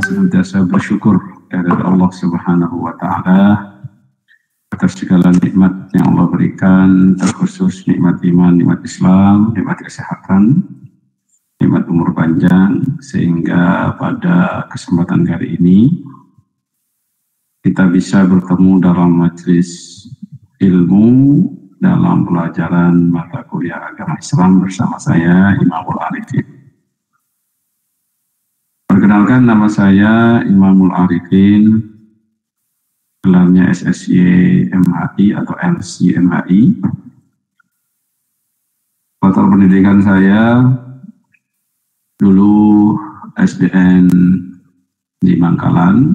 senantiasa bersyukur kepada Allah Subhanahu wa Ta'ala atas segala nikmat yang Allah berikan, terkhusus nikmat iman, nikmat Islam, nikmat kesehatan, nikmat umur panjang, sehingga pada kesempatan kali ini kita bisa bertemu dalam majelis ilmu dalam pelajaran mata kuliah agama Islam bersama saya Imamul Arifin. Perkenalkan, nama saya Imamul Arifin, gelarnya SSY MHI atau LC MHI. Latar pendidikan saya dulu SDN di Bangkalan,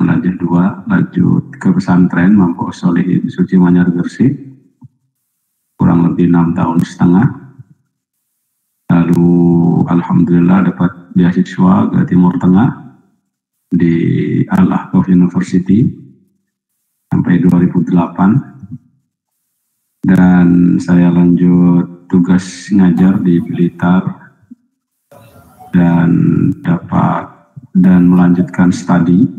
lanjut 2, lanjut ke pesantren Mampu Solihin Suci Manyar Gresik, kurang lebih 6 tahun setengah. Lalu alhamdulillah dapat beasiswa ke Timur Tengah di Al-Ahqaf University sampai 2008, dan saya lanjut tugas ngajar di Blitar dan melanjutkan studi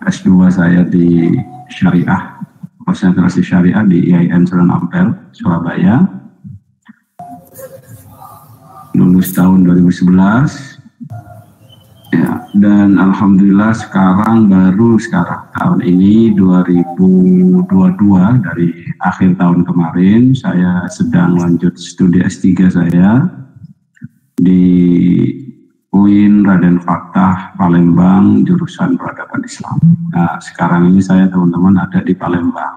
S2 saya di Syariah, konsentrasi Syariah di IAIN Sunan Ampel, Surabaya. Lulus tahun 2011. Ya, dan alhamdulillah baru sekarang tahun ini 2022, dari akhir tahun kemarin saya sedang lanjut studi S3 saya di UIN Raden Fathah Palembang, jurusan Peradaban Islam. Nah, sekarang ini saya teman-teman ada di Palembang.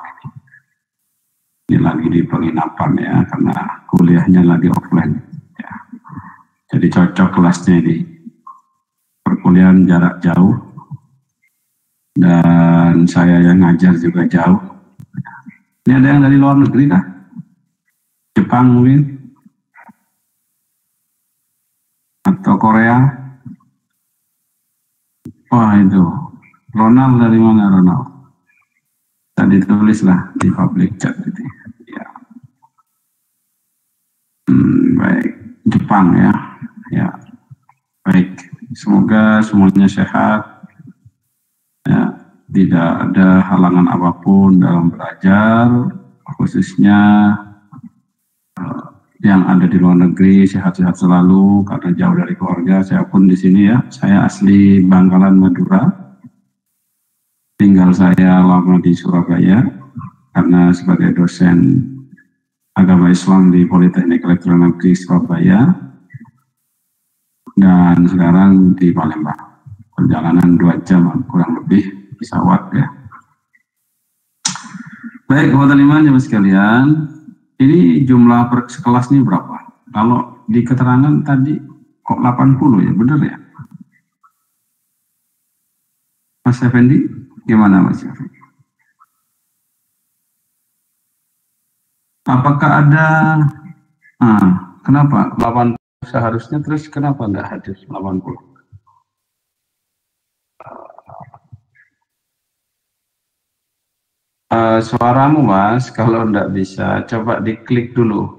Ini lagi di penginapan ya, karena kuliahnya lagi offline. Ya. Jadi cocok kelasnya ini. Perkuliahan jarak jauh, dan saya yang ngajar juga jauh. Ini ada yang dari luar negeri kah? Jepang mungkin? Atau Korea? Wah, itu Ronald dari mana, Ronald? Tadi tulislah di public chat itu. Ya. Baik, Jepang ya. Ya, baik. Semoga semuanya sehat. Ya, tidak ada halangan apapun dalam belajar, khususnya yang ada di luar negeri sehat-sehat selalu karena jauh dari keluarga. Saya pun di sini ya, saya asli Bangkalan, Madura. Tinggal saya lama di Surabaya karena sebagai dosen agama Islam di Politeknik Elektronik Negeri Surabaya, dan sekarang di Palembang. Perjalanan 2 jam kurang lebih pesawat ya. Baik, kawan iman jemaah sekalian, ini jumlah sekelas ini berapa? Kalau di keterangan tadi kok 80 ya, benar ya? Mas Effendi, gimana Mas Effendi? Apakah ada, kenapa 80 seharusnya, terus kenapa enggak hadir 80? Suaramu Mas, kalau enggak bisa coba diklik dulu,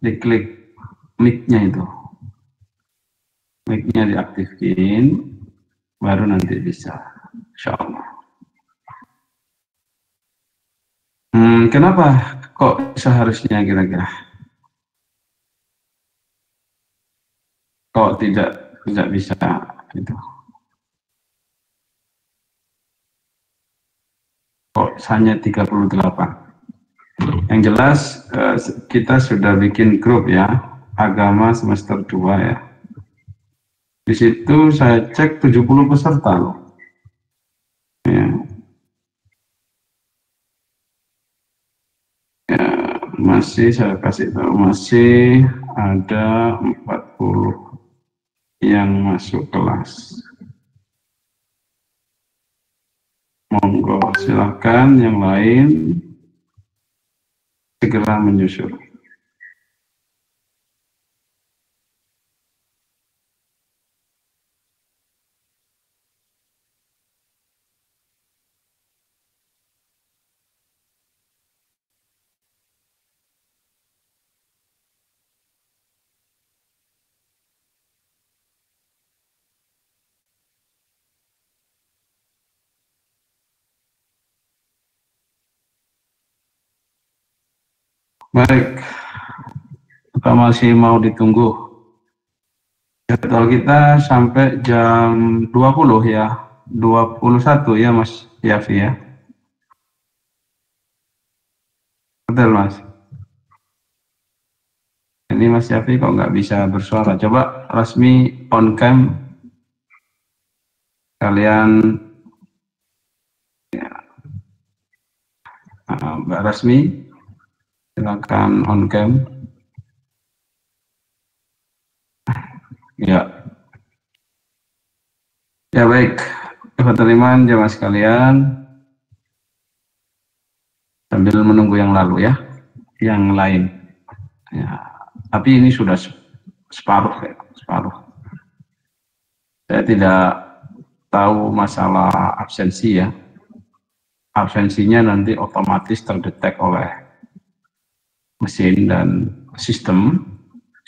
diklik mic-nya itu, mic-nya diaktifin, baru nanti bisa, insya Allah. Kenapa kok seharusnya kira-kira? Kok tidak bisa itu? Kok hanya 38? Yang jelas kita sudah bikin grup ya, agama semester 2 ya. Di situ saya cek 70 peserta loh. Ya. Ya, masih saya kasih tahu, masih ada 40 yang masuk kelas. Monggo silahkan yang lain segera menyusul. Baik, kita masih mau ditunggu. Jadwal kita sampai jam 20 ya, 21 ya Mas Yafi ya. Betul Mas. Ini Mas Yafi kok nggak bisa bersuara. Coba resmi on cam kalian ya. Mbak Rasmi silakan on cam. Ya. Ya baik, ikhwatul iman jemaah sekalian, sambil menunggu yang lalu ya, yang lain. Ya, tapi ini sudah separuh ya, separuh. Saya tidak tahu masalah absensi ya. Absensinya nanti otomatis terdetek oleh mesin dan sistem.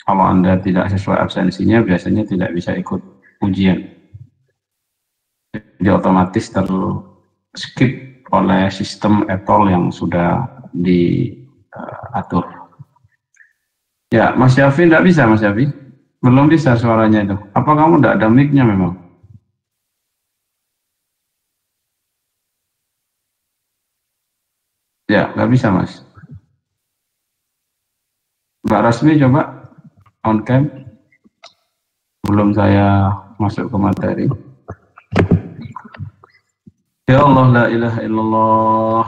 Kalau Anda tidak sesuai absensinya, biasanya tidak bisa ikut ujian. Jadi otomatis skip oleh sistem etol yang sudah diatur. Ya, Mas Yafi tidak bisa, Mas Yafi? Belum bisa suaranya itu. Apa kamu tidak ada mic-nya memang? Ya, nggak bisa, Mas. Mbak Rasmi coba on cam. Belum saya masuk ke materi. Ya Allah, la ilaha illallah,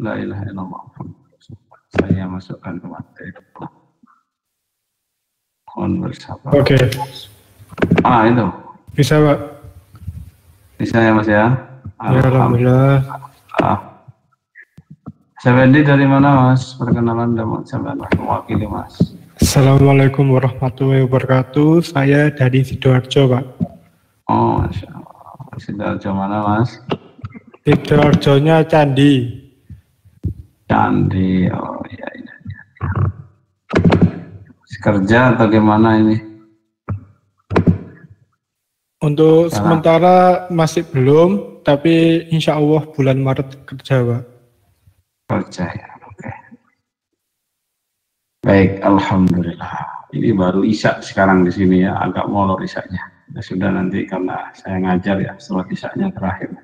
la ilaha illallah. Saya masukkan ke materi. Mohon bersabar. Oke. Itu. Bisa, Pak? Bisa ya, Mas ya? Alhamdulillah. Fendi dari mana, Mas? Perkenalan dan sampai mewakili, Mas. Assalamualaikum warahmatullahi wabarakatuh. Saya dari Sidoarjo, Pak. Oh, Masya Allah. Sidoarjo mana, Mas? Sidoarjonya Candi. Candi, oh iya. Kerja atau gimana ini? Untuk sementara masih belum, tapi insya Allah bulan Maret kerja, Pak. Kerja ya, oke. Baik, alhamdulillah. Ini baru isya sekarang di sini ya, agak molor isyanya. Ya sudah, nanti karena saya ngajar ya, setelah isyanya terakhir.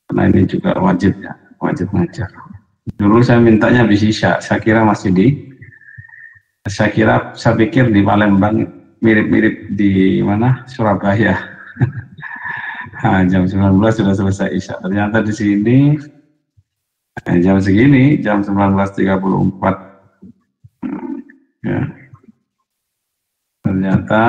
Karena ini juga wajib ya, wajib ngajar. Dulu saya mintanya habis isya, saya kira masih saya pikir di Palembang, mirip-mirip di mana, Surabaya. Nah, jam 19 sudah selesai isya. Ternyata di sini jam segini, jam 19.34. Ya. Ternyata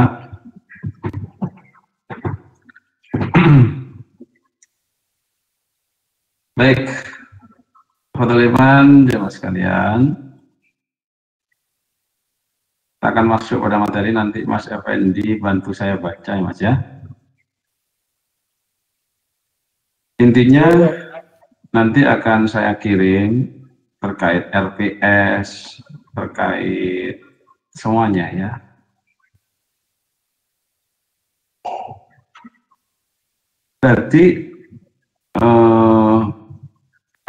baik, Fadliman, jemaah sekalian, kita akan masuk pada materi. Nanti Mas Effendi bantu saya baca ya Mas ya. Intinya nanti akan saya kirim terkait RPS, terkait semuanya ya. Berarti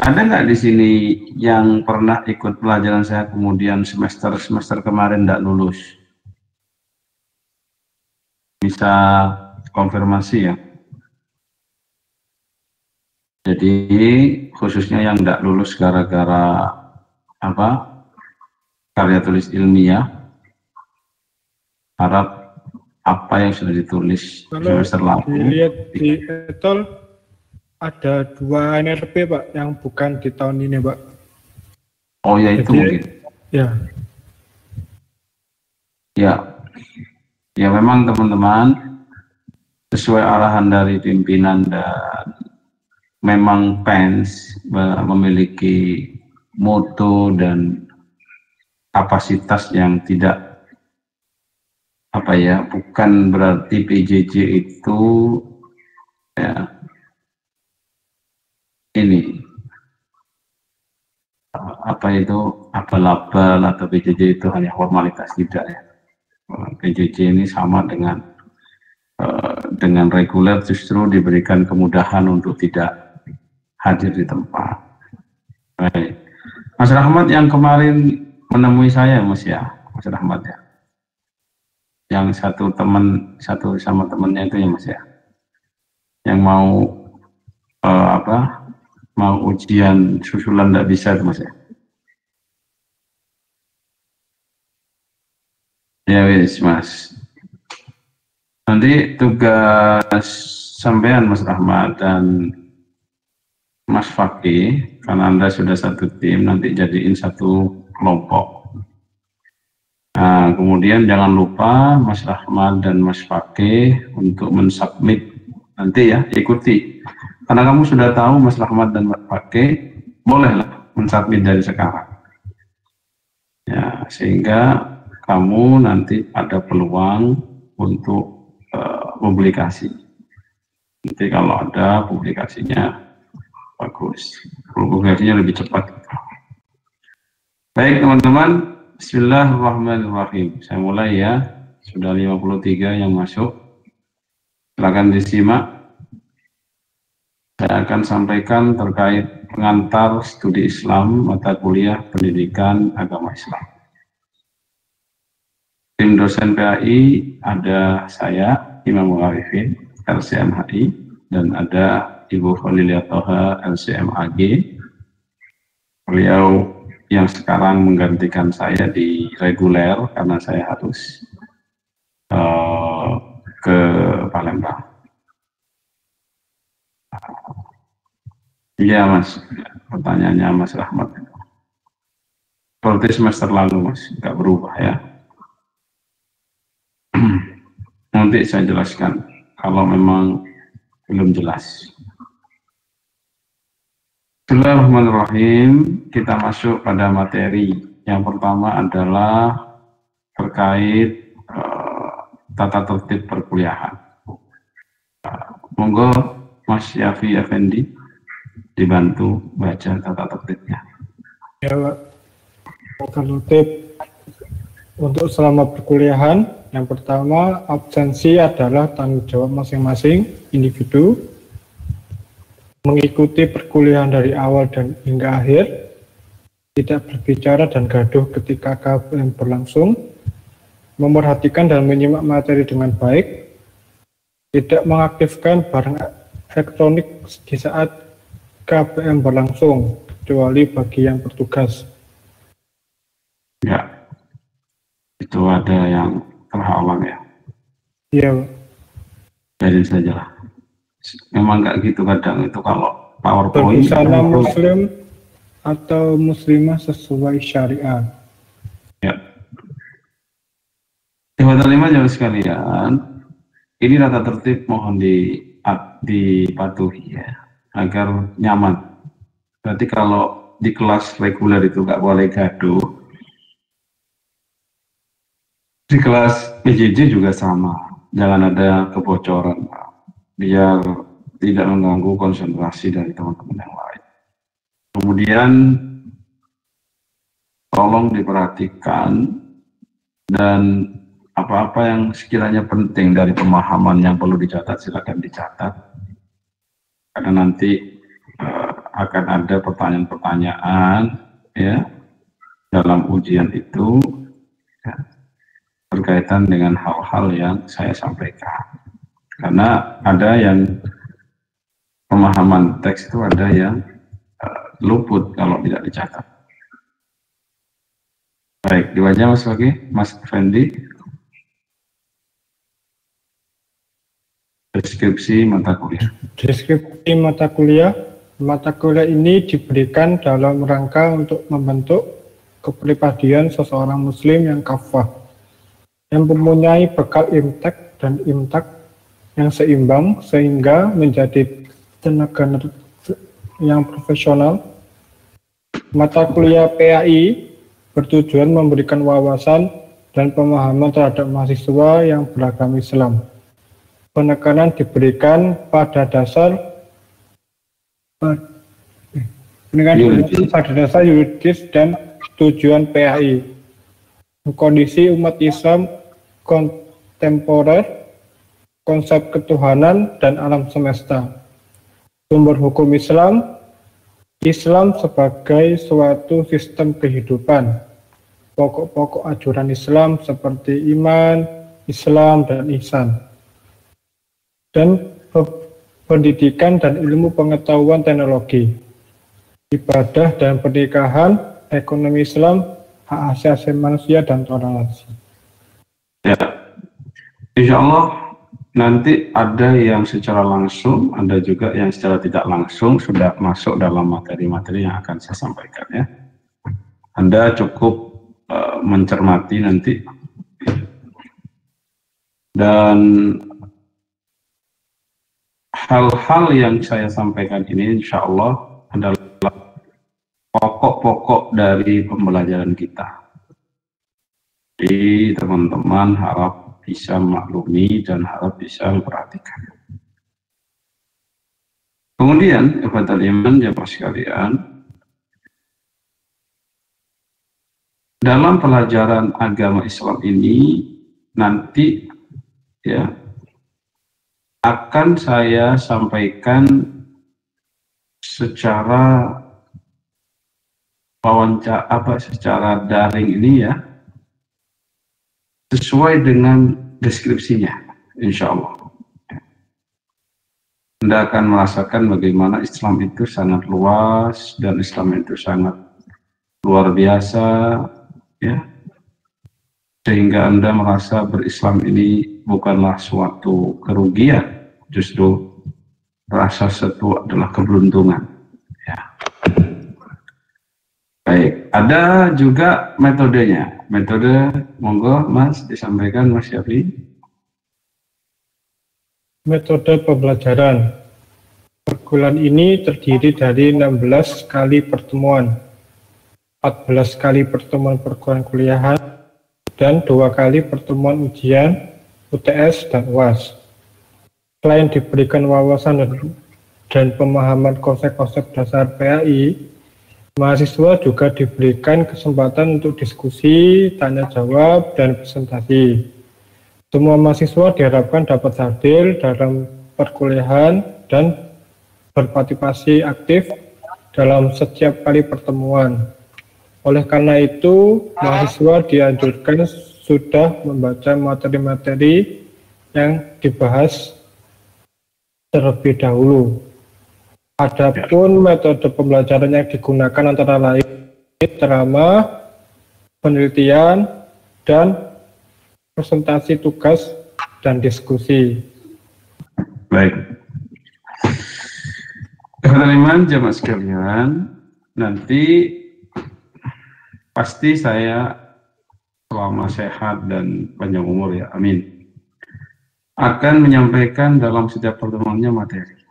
ada nggak di sini yang pernah ikut pelajaran saya kemudian semester kemarin tidak lulus? Bisa konfirmasi ya. Jadi khususnya yang tidak lulus gara-gara apa? Karya tulis ilmiah, harap apa yang sudah ditulis semester lalu. Dilihat di etol ada 2 NRP, Pak, yang bukan di tahun ini, Pak. Oh ya, itu mungkin. Ya. Ya memang teman-teman, sesuai arahan dari pimpinan dan memang PENS memiliki moto dan kapasitas yang tidak bukan berarti PJJ itu ya ini abal-abal atau PJJ itu hanya formalitas, tidak ya. PJJ ini sama dengan reguler, justru diberikan kemudahan untuk tidak hadir di tempat. Baik. Mas Rahmat yang kemarin menemui saya, Mas ya, Mas Rahmat ya. Yang satu sama temennya itu ya, Mas ya. Yang mau mau ujian susulan tidak bisa itu, Mas ya. Ya wis, Mas. Nanti tugas sampean Mas Rahmat dan Mas Fakih, karena Anda sudah satu tim, nanti jadiin satu kelompok. Nah, kemudian jangan lupa Mas Rahmat dan Mas Fakih untuk mensubmit nanti ya, ikuti. Karena kamu sudah tahu Mas Rahmat dan Mas Fakih, bolehlah mensubmit dari sekarang. Ya, sehingga kamu nanti ada peluang untuk publikasi. Nanti kalau ada publikasinya bagus, publikasinya lebih cepat. Baik teman-teman, bismillahirrahmanirrahim. Saya mulai ya, sudah 53 yang masuk. Silakan disimak. Saya akan sampaikan terkait pengantar studi Islam, mata kuliah pendidikan agama Islam. Tim dosen PAI ada saya, Imam Arifin, LCMHI, dan ada Ibu Khalilia Toha, LCMAG. Beliau yang sekarang menggantikan saya di reguler karena saya harus ke Palembang. Iya Mas, pertanyaannya Mas Rahmat. Seperti semester lalu Mas, nggak berubah ya. Nanti saya jelaskan kalau memang belum jelas. Bismillahirrahmanirrahim. Kita masuk pada materi. Yang pertama adalah terkait tata tertib perkuliahan. Monggo Mas Yafi Effendi dibantu baca tata tertibnya. Ya Pak, tata tertib untuk selama perkuliahan. Yang pertama, absensi adalah tanggung jawab masing-masing individu. Mengikuti perkuliahan dari awal dan hingga akhir, tidak berbicara dan gaduh ketika KBM berlangsung, memperhatikan dan menyimak materi dengan baik, tidak mengaktifkan barang elektronik di saat KBM berlangsung, kecuali bagi yang bertugas. Ya, itu ada yang terhalang ya. Iya, Pak. Biarin saja lah. Memang nggak gitu kadang itu kalau PowerPoint. Berbusana muslim atau muslimah sesuai syariat. Ya. Ikhwatul iman jamaah sekalian, ini tata tertib mohon dipatuhi ya, agar nyaman. Berarti kalau di kelas reguler itu nggak boleh gaduh. Di kelas PJJ juga sama, jangan ada kebocoran, biar tidak mengganggu konsentrasi dari teman-teman yang lain. Kemudian tolong diperhatikan dan apa-apa yang sekiranya penting dari pemahaman yang perlu dicatat silakan dicatat, karena nanti akan ada pertanyaan-pertanyaan ya dalam ujian itu ya, berkaitan dengan hal-hal yang saya sampaikan. Karena ada yang pemahaman teks itu ada yang luput kalau tidak dicatat. Baik, dibaca Mas Fakih, Mas Fendi. Deskripsi mata kuliah. Deskripsi mata kuliah. Mata kuliah ini diberikan dalam rangka untuk membentuk kepribadian seseorang muslim yang kafah, yang mempunyai bekal imtek dan imtak yang seimbang sehingga menjadi tenaga yang profesional. Mata kuliah PAI bertujuan memberikan wawasan dan pemahaman terhadap mahasiswa yang beragama Islam. Penekanan diberikan pada dasar yuridis dan tujuan PAI, kondisi umat Islam kontemporer, konsep ketuhanan dan alam semesta, sumber hukum Islam, Islam sebagai suatu sistem kehidupan. Pokok-pokok ajaran Islam seperti iman, Islam, dan ihsan. Dan pendidikan dan ilmu pengetahuan teknologi. Ibadah dan pernikahan, ekonomi Islam, hak asasi manusia, dan toleransi. Ya, insya Allah nanti ada yang secara langsung, ada juga yang secara tidak langsung sudah masuk dalam materi-materi yang akan saya sampaikan ya. Anda cukup mencermati nanti. Dan hal-hal yang saya sampaikan ini insya Allah adalah pokok-pokok dari pembelajaran kita. Jadi teman-teman harap bisa maklumi dan harap bisa memperhatikan. Kemudian, ikhwatal iman, jamaah sekalian, dalam pelajaran agama Islam ini nanti ya akan saya sampaikan secara secara daring ini ya, sesuai dengan deskripsinya, insya Allah. Anda akan merasakan bagaimana Islam itu sangat luas dan Islam itu sangat luar biasa, ya. Sehingga Anda merasa berislam ini bukanlah suatu kerugian, justru rasa itu adalah keberuntungan. Ya. Baik, ada juga metodenya. Metode, monggo Mas disampaikan Mas Syafi. Metode pembelajaran. Perguruan ini terdiri dari 16 kali pertemuan, 14 kali pertemuan perguruan kuliahan, dan 2 kali pertemuan ujian, UTS, dan UAS. Selain diberikan wawasan dan pemahaman konsep-konsep dasar PAI, mahasiswa juga diberikan kesempatan untuk diskusi, tanya jawab, dan presentasi. Semua mahasiswa diharapkan dapat hadir dalam perkuliahan dan berpartisipasi aktif dalam setiap kali pertemuan. Oleh karena itu, mahasiswa dianjurkan sudah membaca materi-materi yang dibahas terlebih dahulu. Adapun metode pembelajaran yang digunakan antara lain ceramah, penelitian, dan presentasi tugas dan diskusi. Baik. Teman-teman jamaah sekalian, nanti pasti saya selama sehat dan panjang umur ya, amin, akan menyampaikan dalam setiap pertemuannya materi.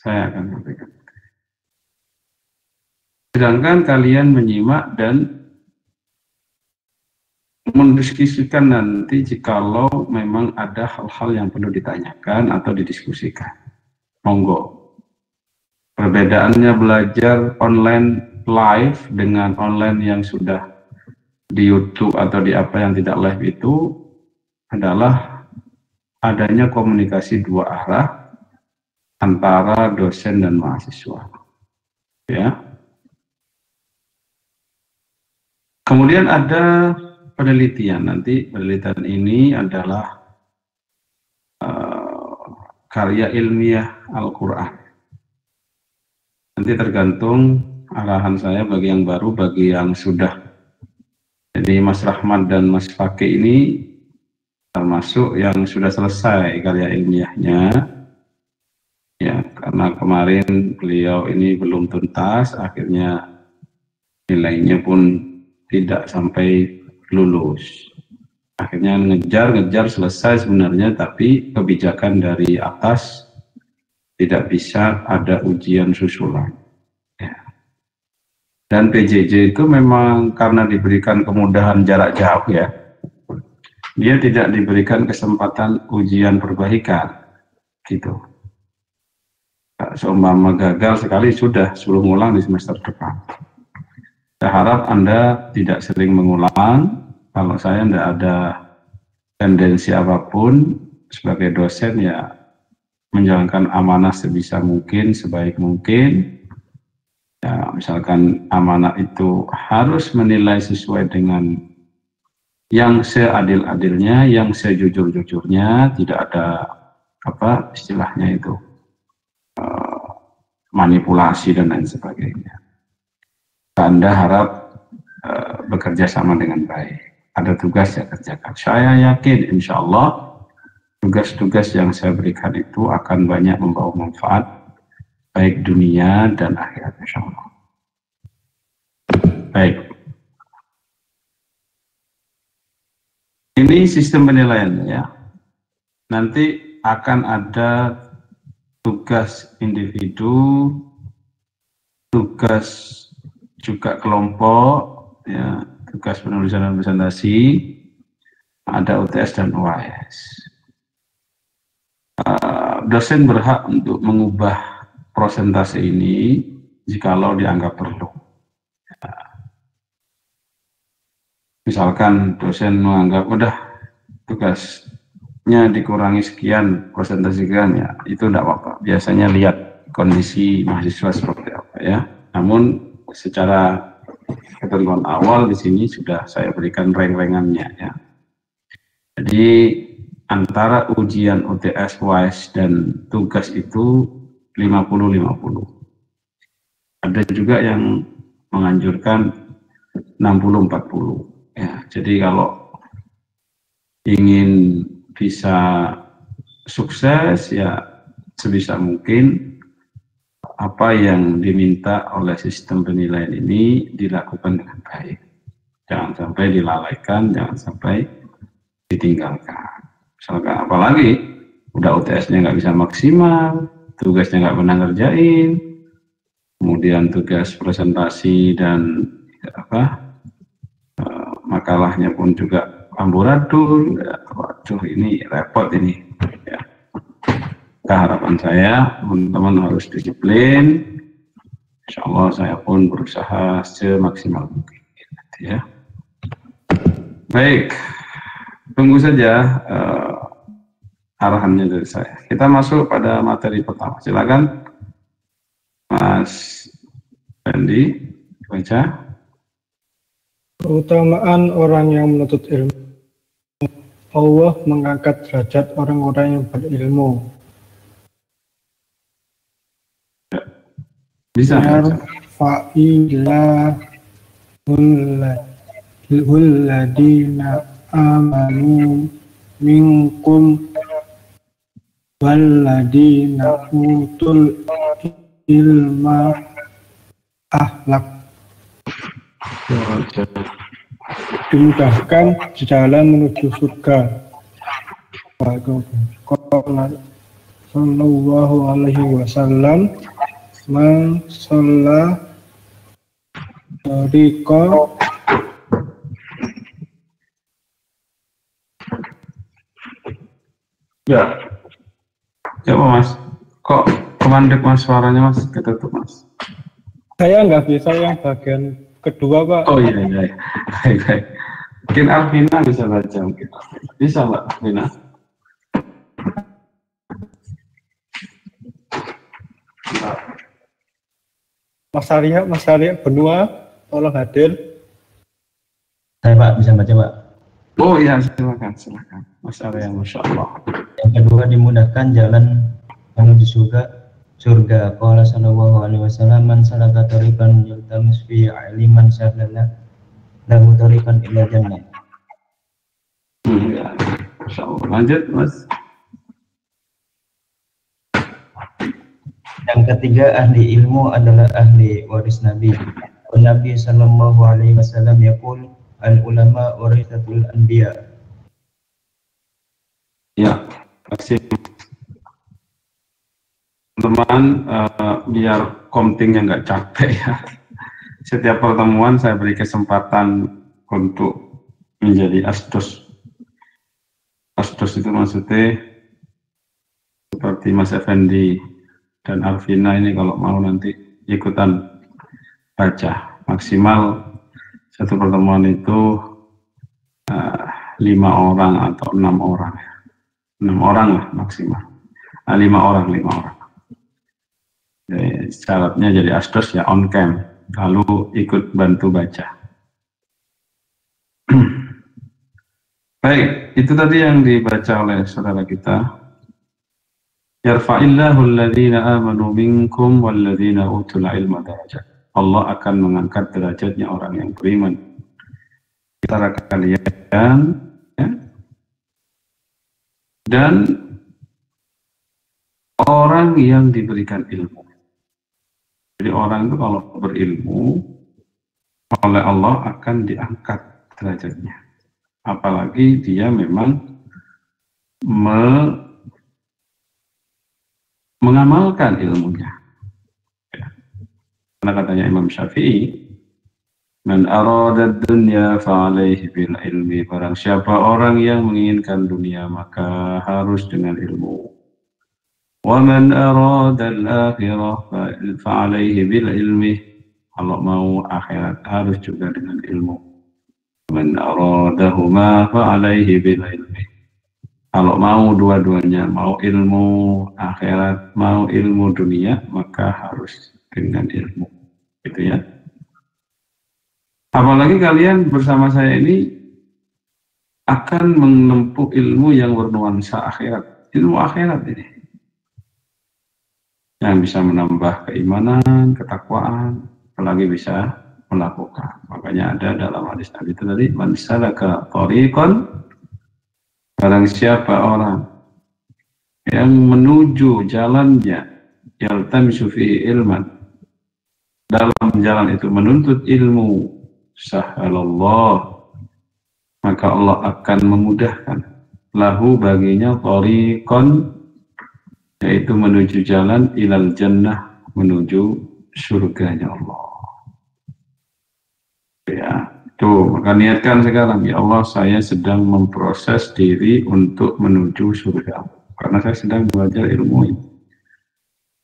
Saya akan sampaikan. Sedangkan kalian menyimak dan mendiskusikan nanti jikalau memang ada hal-hal yang perlu ditanyakan atau didiskusikan. Monggo. Perbedaannya belajar online live dengan online yang sudah di YouTube atau di apa yang tidak live itu adalah adanya komunikasi dua arah antara dosen dan mahasiswa, ya. Kemudian ada penelitian. Nanti penelitian ini adalah karya ilmiah Al-Quran. Nanti tergantung arahan saya bagi yang baru, bagi yang sudah. Jadi Mas Rahmat dan Mas Fakih ini termasuk yang sudah selesai karya ilmiahnya. Ya, karena kemarin beliau ini belum tuntas, akhirnya nilainya pun tidak sampai lulus. Akhirnya ngejar selesai sebenarnya, tapi kebijakan dari atas tidak bisa ada ujian susulan. Ya. Dan PJJ itu memang karena diberikan kemudahan jarak jauh ya, dia tidak diberikan kesempatan ujian perbaikan, gitu. Seumpama gagal sekali sudah, suruh ngulang di semester depan. Saya harap Anda tidak sering mengulang. Kalau saya tidak ada tendensi apapun, sebagai dosen ya menjalankan amanah sebisa mungkin, sebaik mungkin, Ya, misalkan amanat itu harus menilai sesuai dengan yang seadil-adilnya, yang sejujur-jujurnya, tidak ada apa istilahnya itu manipulasi dan lain sebagainya. Anda harap bekerja sama dengan baik. Ada tugas ya kerjakan. Saya yakin insya Allah tugas-tugas yang saya berikan itu akan banyak membawa manfaat baik dunia dan akhirat insya Allah. Baik. Ini sistem penilaian ya. Nanti akan ada tugas individu, tugas juga kelompok, ya, tugas penulisan dan presentasi, ada UTS dan UAS. Dosen berhak untuk mengubah prosentase ini jikalau dianggap perlu. Misalkan dosen menganggap udah tugasnya dikurangi sekian, persentase sekian, ya itu tidak apa-apa. Biasanya lihat kondisi mahasiswa seperti apa ya. Namun secara ketentuan awal di sini sudah saya berikan reng-rengannya ya. Jadi antara ujian UTS, UAS dan tugas itu 50-50. Ada juga yang menganjurkan 60-40. Ya, jadi kalau ingin bisa sukses ya sebisa mungkin apa yang diminta oleh sistem penilaian ini dilakukan dengan baik. Jangan sampai dilalaikan, jangan sampai ditinggalkan. Misalkan apalagi udah UTS-nya nggak bisa maksimal, tugasnya nggak pernah ngerjain, kemudian tugas presentasi dan makalahnya pun juga amburadul, ya, waduh ini repot ini. Ya. Harapan saya teman-teman harus disiplin. Insya Allah saya pun berusaha semaksimal mungkin. Ya. Baik, tunggu saja arahannya dari saya. Kita masuk pada materi pertama. Silakan, Mas Fendi, baca. Keutamaan orang yang menuntut ilmu. Allah mengangkat derajat orang-orang yang berilmu. Bisa. Fa'ilah hulladina amanu minkum walladina utul ilma ahlak. Dimudahkan di jalan menuju surga. Sallallahu alaihi wasallam, man sholla tariqa ya. Coba Mas, kok kemandek Mas suaranya Mas, ketutup Mas. Saya nggak bisa yang bagian kedua Pak. Oh iya, baik. Mungkin Alvina bisa baca mungkin. Bisa Mbak Alvina. Mas Arya Benua, tolong hadir. Saya Pak, bisa baca Pak. Oh iya, silakan. Mas Arya, Masya Allah. Yang kedua, dimudahkan jalan menuju surga. Qala sallallahu alaihi wasallam, man salaka tariqan yaltamis fi ilman sahlana lahu tariqan ila jannah. Ya, Masya Allah. Lanjut Mas. Yang ketiga, ahli ilmu adalah ahli waris Nabi. Nabi sallallahu alaihi wasallam yaqul, al ulama warithatul anbiya. Ya, kasih teman, biar komtingnya nggak capek ya. Setiap pertemuan saya beri kesempatan untuk menjadi asdos. Asdos itu maksudnya seperti Mas Effendi dan Alvina ini kalau mau nanti ikutan baca. Maksimal satu pertemuan itu 5 orang atau 6 orang. 6 orang lah maksimal. 5 orang. Syaratnya jadi asdos ya on cam, lalu ikut bantu baca. Baik, itu tadi yang dibaca oleh saudara kita. Yarfa'illahu alladhina amanu minkum walladhina utul ilma darajat. Allah akan mengangkat derajatnya orang yang beriman antara kalian, ya, dan orang yang diberikan ilmu. Jadi orang itu kalau berilmu oleh Allah akan diangkat derajatnya. Apalagi dia memang mengamalkan ilmunya. Ya. Karena katanya Imam Syafi'i, man arada dunya fa'alaihi bil ilmi. Barang siapa orang yang menginginkan dunia maka harus dengan ilmu. Wa man arada al-akhirah fa'alaihi bil ilmi. Kalau mau akhirat harus juga dengan ilmu. Man aradahuma fa'alaihi bil ilmi. Kalau mau dua-duanya, mau ilmu akhirat, mau ilmu dunia, maka harus dengan ilmu. Gitu ya. Apalagi kalian bersama saya ini akan menempuh ilmu yang bernuansa akhirat. Ilmu akhirat ini. Yang bisa menambah keimanan, ketakwaan, apalagi bisa melakukan. Makanya ada dalam hadis Nabi itu tadi, man salaka thariqan, barang siapa orang yang menuju jalannya yaltamisu fihi ilman, dalam jalan itu menuntut ilmu, sahalallah, maka Allah akan memudahkan lahu baginya thariqan, yaitu menuju jalan ilal jannah, menuju surganya Allah. Ya, tuh, maka niatkan sekarang, ya Allah, saya sedang memproses diri untuk menuju surga, karena saya sedang belajar ilmu ini.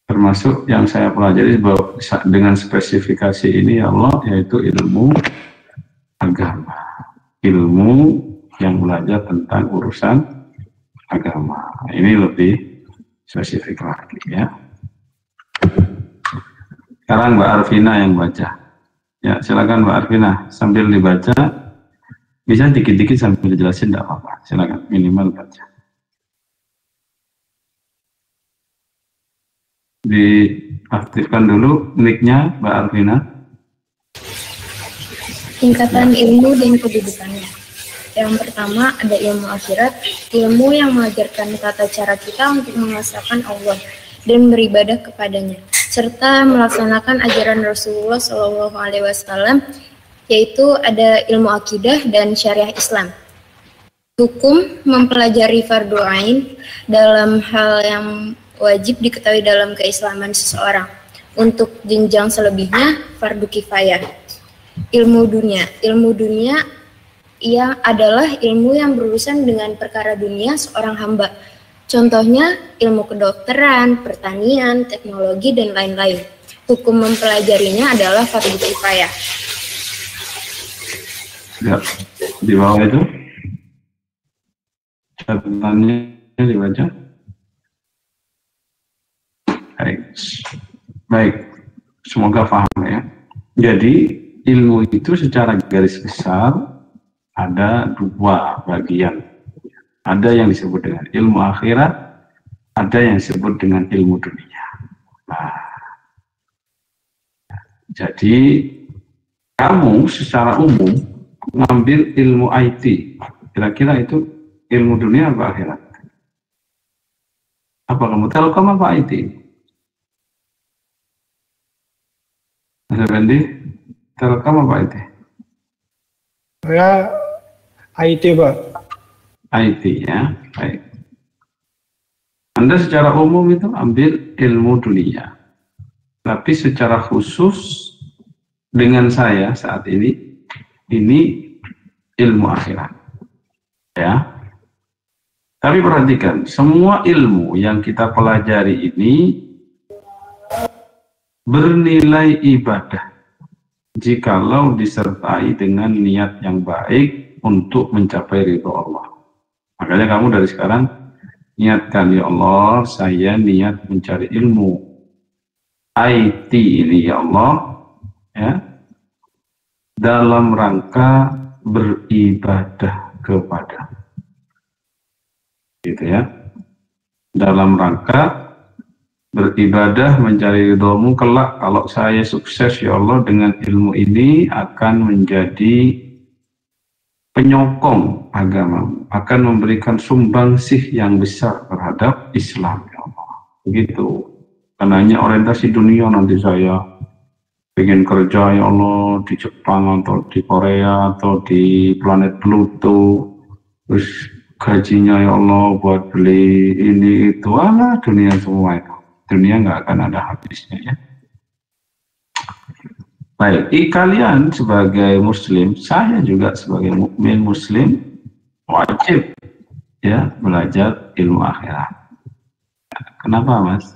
Termasuk yang saya pelajari dengan spesifikasi ini, ya Allah, yaitu ilmu agama, ilmu yang belajar tentang urusan agama. Ini lebih spesifik lagi, ya. Sekarang Mbak Arvina yang baca. Ya, silakan Mbak Arvina, sambil dibaca, bisa dikit-dikit sambil dijelasin, tidak apa-apa. Silakan, minimal baca. Diaktifkan dulu mic-nya Mbak Arvina. Tingkatan ilmu dan kedudukannya. Yang pertama ada ilmu akhirat, ilmu yang mengajarkan tata cara kita untuk mengesahkan Allah dan beribadah kepadanya, serta melaksanakan ajaran Rasulullah SAW, yaitu ada ilmu akidah dan syariah Islam. Hukum mempelajari fardu ain dalam hal yang wajib diketahui dalam keislaman seseorang. Untuk jenjang selebihnya fardu kifayah. Ilmu dunia ia adalah ilmu yang berurusan dengan perkara dunia seorang hamba. Contohnya ilmu kedokteran, pertanian, teknologi, dan lain-lain. Hukum mempelajarinya adalah fardu kifayah. Ya, di bawah itu catatannya dibaca. Baik, semoga paham ya. Jadi ilmu itu secara garis besar ada dua bagian. Ada yang disebut dengan ilmu akhirat, ada yang disebut dengan ilmu dunia. Nah, jadi kamu secara umum ngambil ilmu IT, kira-kira itu ilmu dunia apa akhirat? Apa kamu Telkom apa IT? Mas Effendi, Telkom apa IT? Saya IT, Pak. IT ya, baik. Anda secara umum itu ambil ilmu dunia, tapi secara khusus dengan saya saat ini ilmu akhirat, ya. Tapi perhatikan, semua ilmu yang kita pelajari ini bernilai ibadah jikalau disertai dengan niat yang baik untuk mencapai ridho Allah. Makanya kamu dari sekarang niatkan, ya Allah, saya niat mencari ilmu IT ini ya Allah, ya, dalam rangka beribadah kepada, gitu ya, dalam rangka beribadah mencari ridhomu kelak. Kalau saya sukses ya Allah dengan ilmu ini akan menjadi penyokong agama, akan memberikan sumbangsih yang besar terhadap Islam ya Allah. Begitu. Karenanya orientasi dunia nanti saya pengen kerja ya Allah di Jepang atau di Korea atau di planet Pluto, terus gajinya ya Allah buat beli ini itu, alah dunia semua itu. Dunia nggak akan ada habisnya ya. Baik, kalian sebagai muslim, saya juga sebagai mukmin muslim wajib ya belajar ilmu akhirat. Kenapa Mas?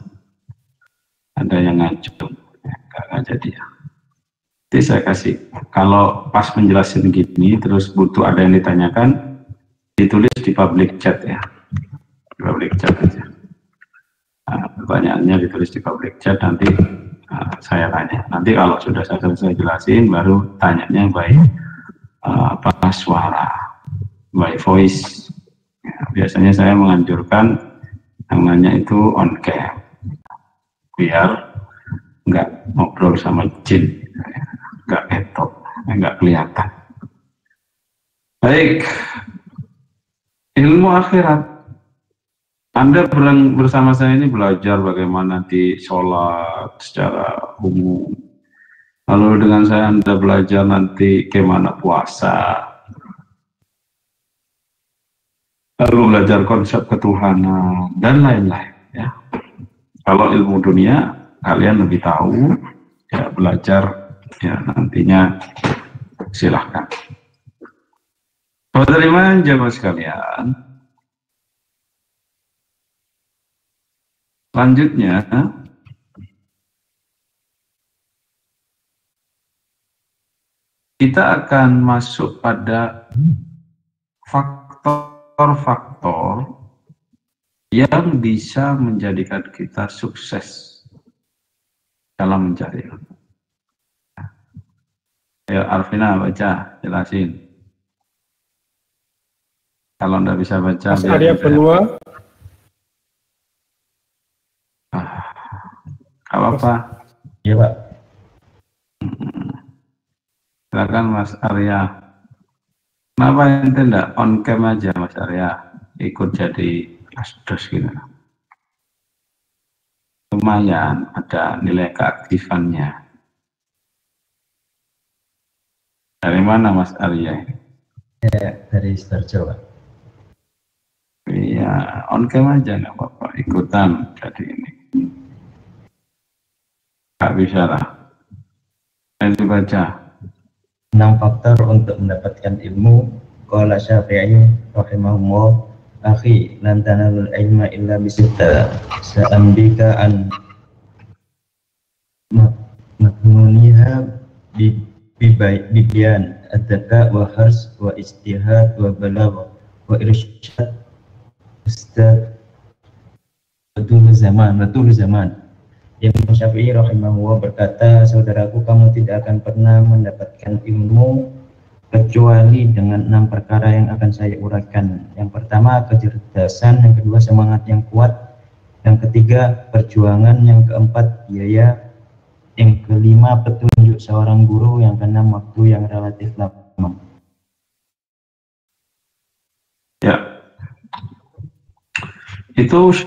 Ada yang ngacung, ya, nggak jadi ya. Jadi saya kasih, kalau pas menjelasin gini terus butuh ada yang ditanyakan, ditulis di public chat ya, di public chat aja. Nah, pertanyaannya ditulis di public chat, nanti saya tanya. Nanti kalau sudah saya selesai jelasin, baru tanyanya by suara, by voice. Ya, biasanya saya menganjurkan namanya itu on cam, biar nggak ngobrol sama jin, nggak ketok, nggak kelihatan. Baik, ilmu akhirat. Anda bersama saya ini belajar bagaimana di sholat secara umum. Lalu dengan saya Anda belajar nanti bagaimana puasa. Lalu belajar konsep ketuhanan dan lain-lain. Ya. Kalau ilmu dunia kalian lebih tahu, ya belajar ya nantinya silahkan. Saudara jamaah sekalian. Selanjutnya, kita akan masuk pada faktor-faktor yang bisa menjadikan kita sukses dalam mencari ilmu. Ya, Arvina baca, jelasin. Kalau Anda bisa baca, Mas Arya Benua. Apa? Iya Pak. Silakan Mas Arya. Kenapa ente enggak on cam aja Mas Arya, ikut jadi asdos gitu. Lumayan ada nilai keaktifannya. Dari mana Mas Arya? Ya, dari Sidoarjo Pak. Iya, on cam aja nggak apa-apa, ikutan jadi ini. Nggak bisa lah. Saya baca. 6 faktor untuk mendapatkan ilmu. Qala Syafi'i rahimahullah, akhi lan tanalul ilma illa bisitta, sa'ambika an makmuniha bibiyan ad-daka wa hars wa istihad wa balagh wa irsyad ustad betul zaman. Imam Syafi'i rahimahullah berkata, saudaraku, kamu tidak akan pernah mendapatkan ilmu kecuali dengan 6 perkara yang akan saya uraikan. Yang pertama, kecerdasan. Yang kedua, semangat yang kuat. Yang ketiga, perjuangan. Yang keempat, biaya. Yang kelima, petunjuk seorang guru. Yang keenam, waktu yang relatif lama. Ya, itu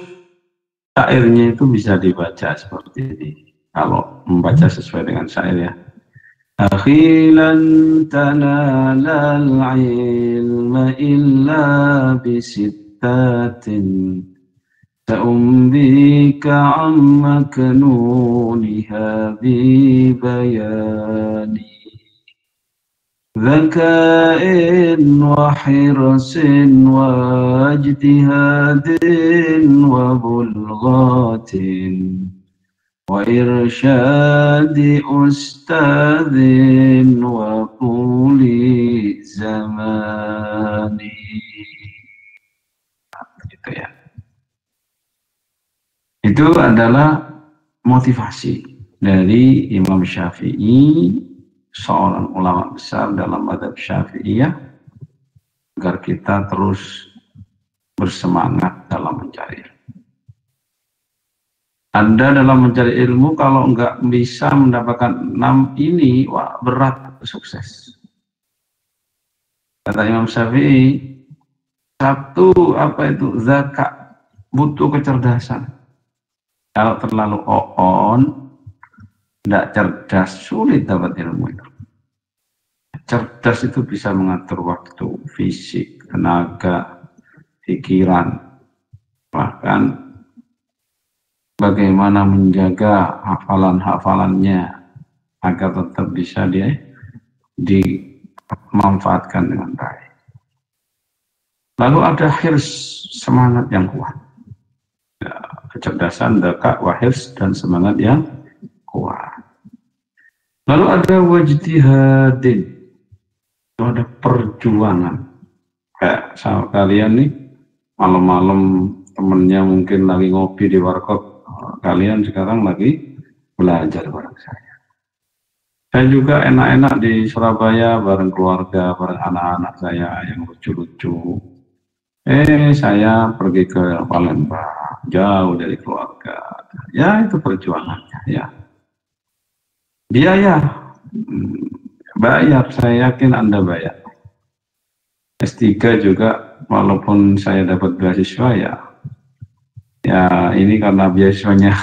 syairnya itu bisa dibaca seperti ini. Kalau membaca sesuai dengan syair ya. Akhilan tanalal ilma illa bisittatin sa'umbika amma kanuniha bibayani ذكاء وحرص واجتهاد وبلغة وإرشاد أستاذ وطول زمان. Gitu ya. Itu adalah motivasi. dari Imam Syafi'i, seorang ulama besar dalam mazhab Syafi'iyah, agar kita terus bersemangat dalam mencari ilmu. Anda dalam mencari ilmu kalau enggak bisa mendapatkan 6 ini, wah berat sukses. Kata Imam Syafi'i, satu apa itu zakat, butuh kecerdasan. Kalau terlalu on, tidak cerdas, sulit dapat ilmu itu. Cerdas itu bisa mengatur waktu, fisik, tenaga, pikiran, bahkan bagaimana menjaga hafalan-hafalannya agar tetap bisa dimanfaatkan dengan baik. Lalu ada hirs, semangat yang kuat. Ya, kecerdasan, zakat, wahirs, dan semangat yang kuat. Lalu ada wajtihadin, itu ada perjuangan. Kayak sama kalian nih, malam-malam temennya mungkin lagi ngopi di warkop, kalian sekarang lagi belajar bareng saya. Saya juga enak-enak di Surabaya bareng keluarga, bareng anak-anak saya yang lucu-lucu. Saya pergi ke Palembang, jauh dari keluarga. Ya itu perjuangannya ya. Biaya, bayar, saya yakin Anda bayar. S3 juga, walaupun saya dapat beasiswa ya ini karena beasiswanya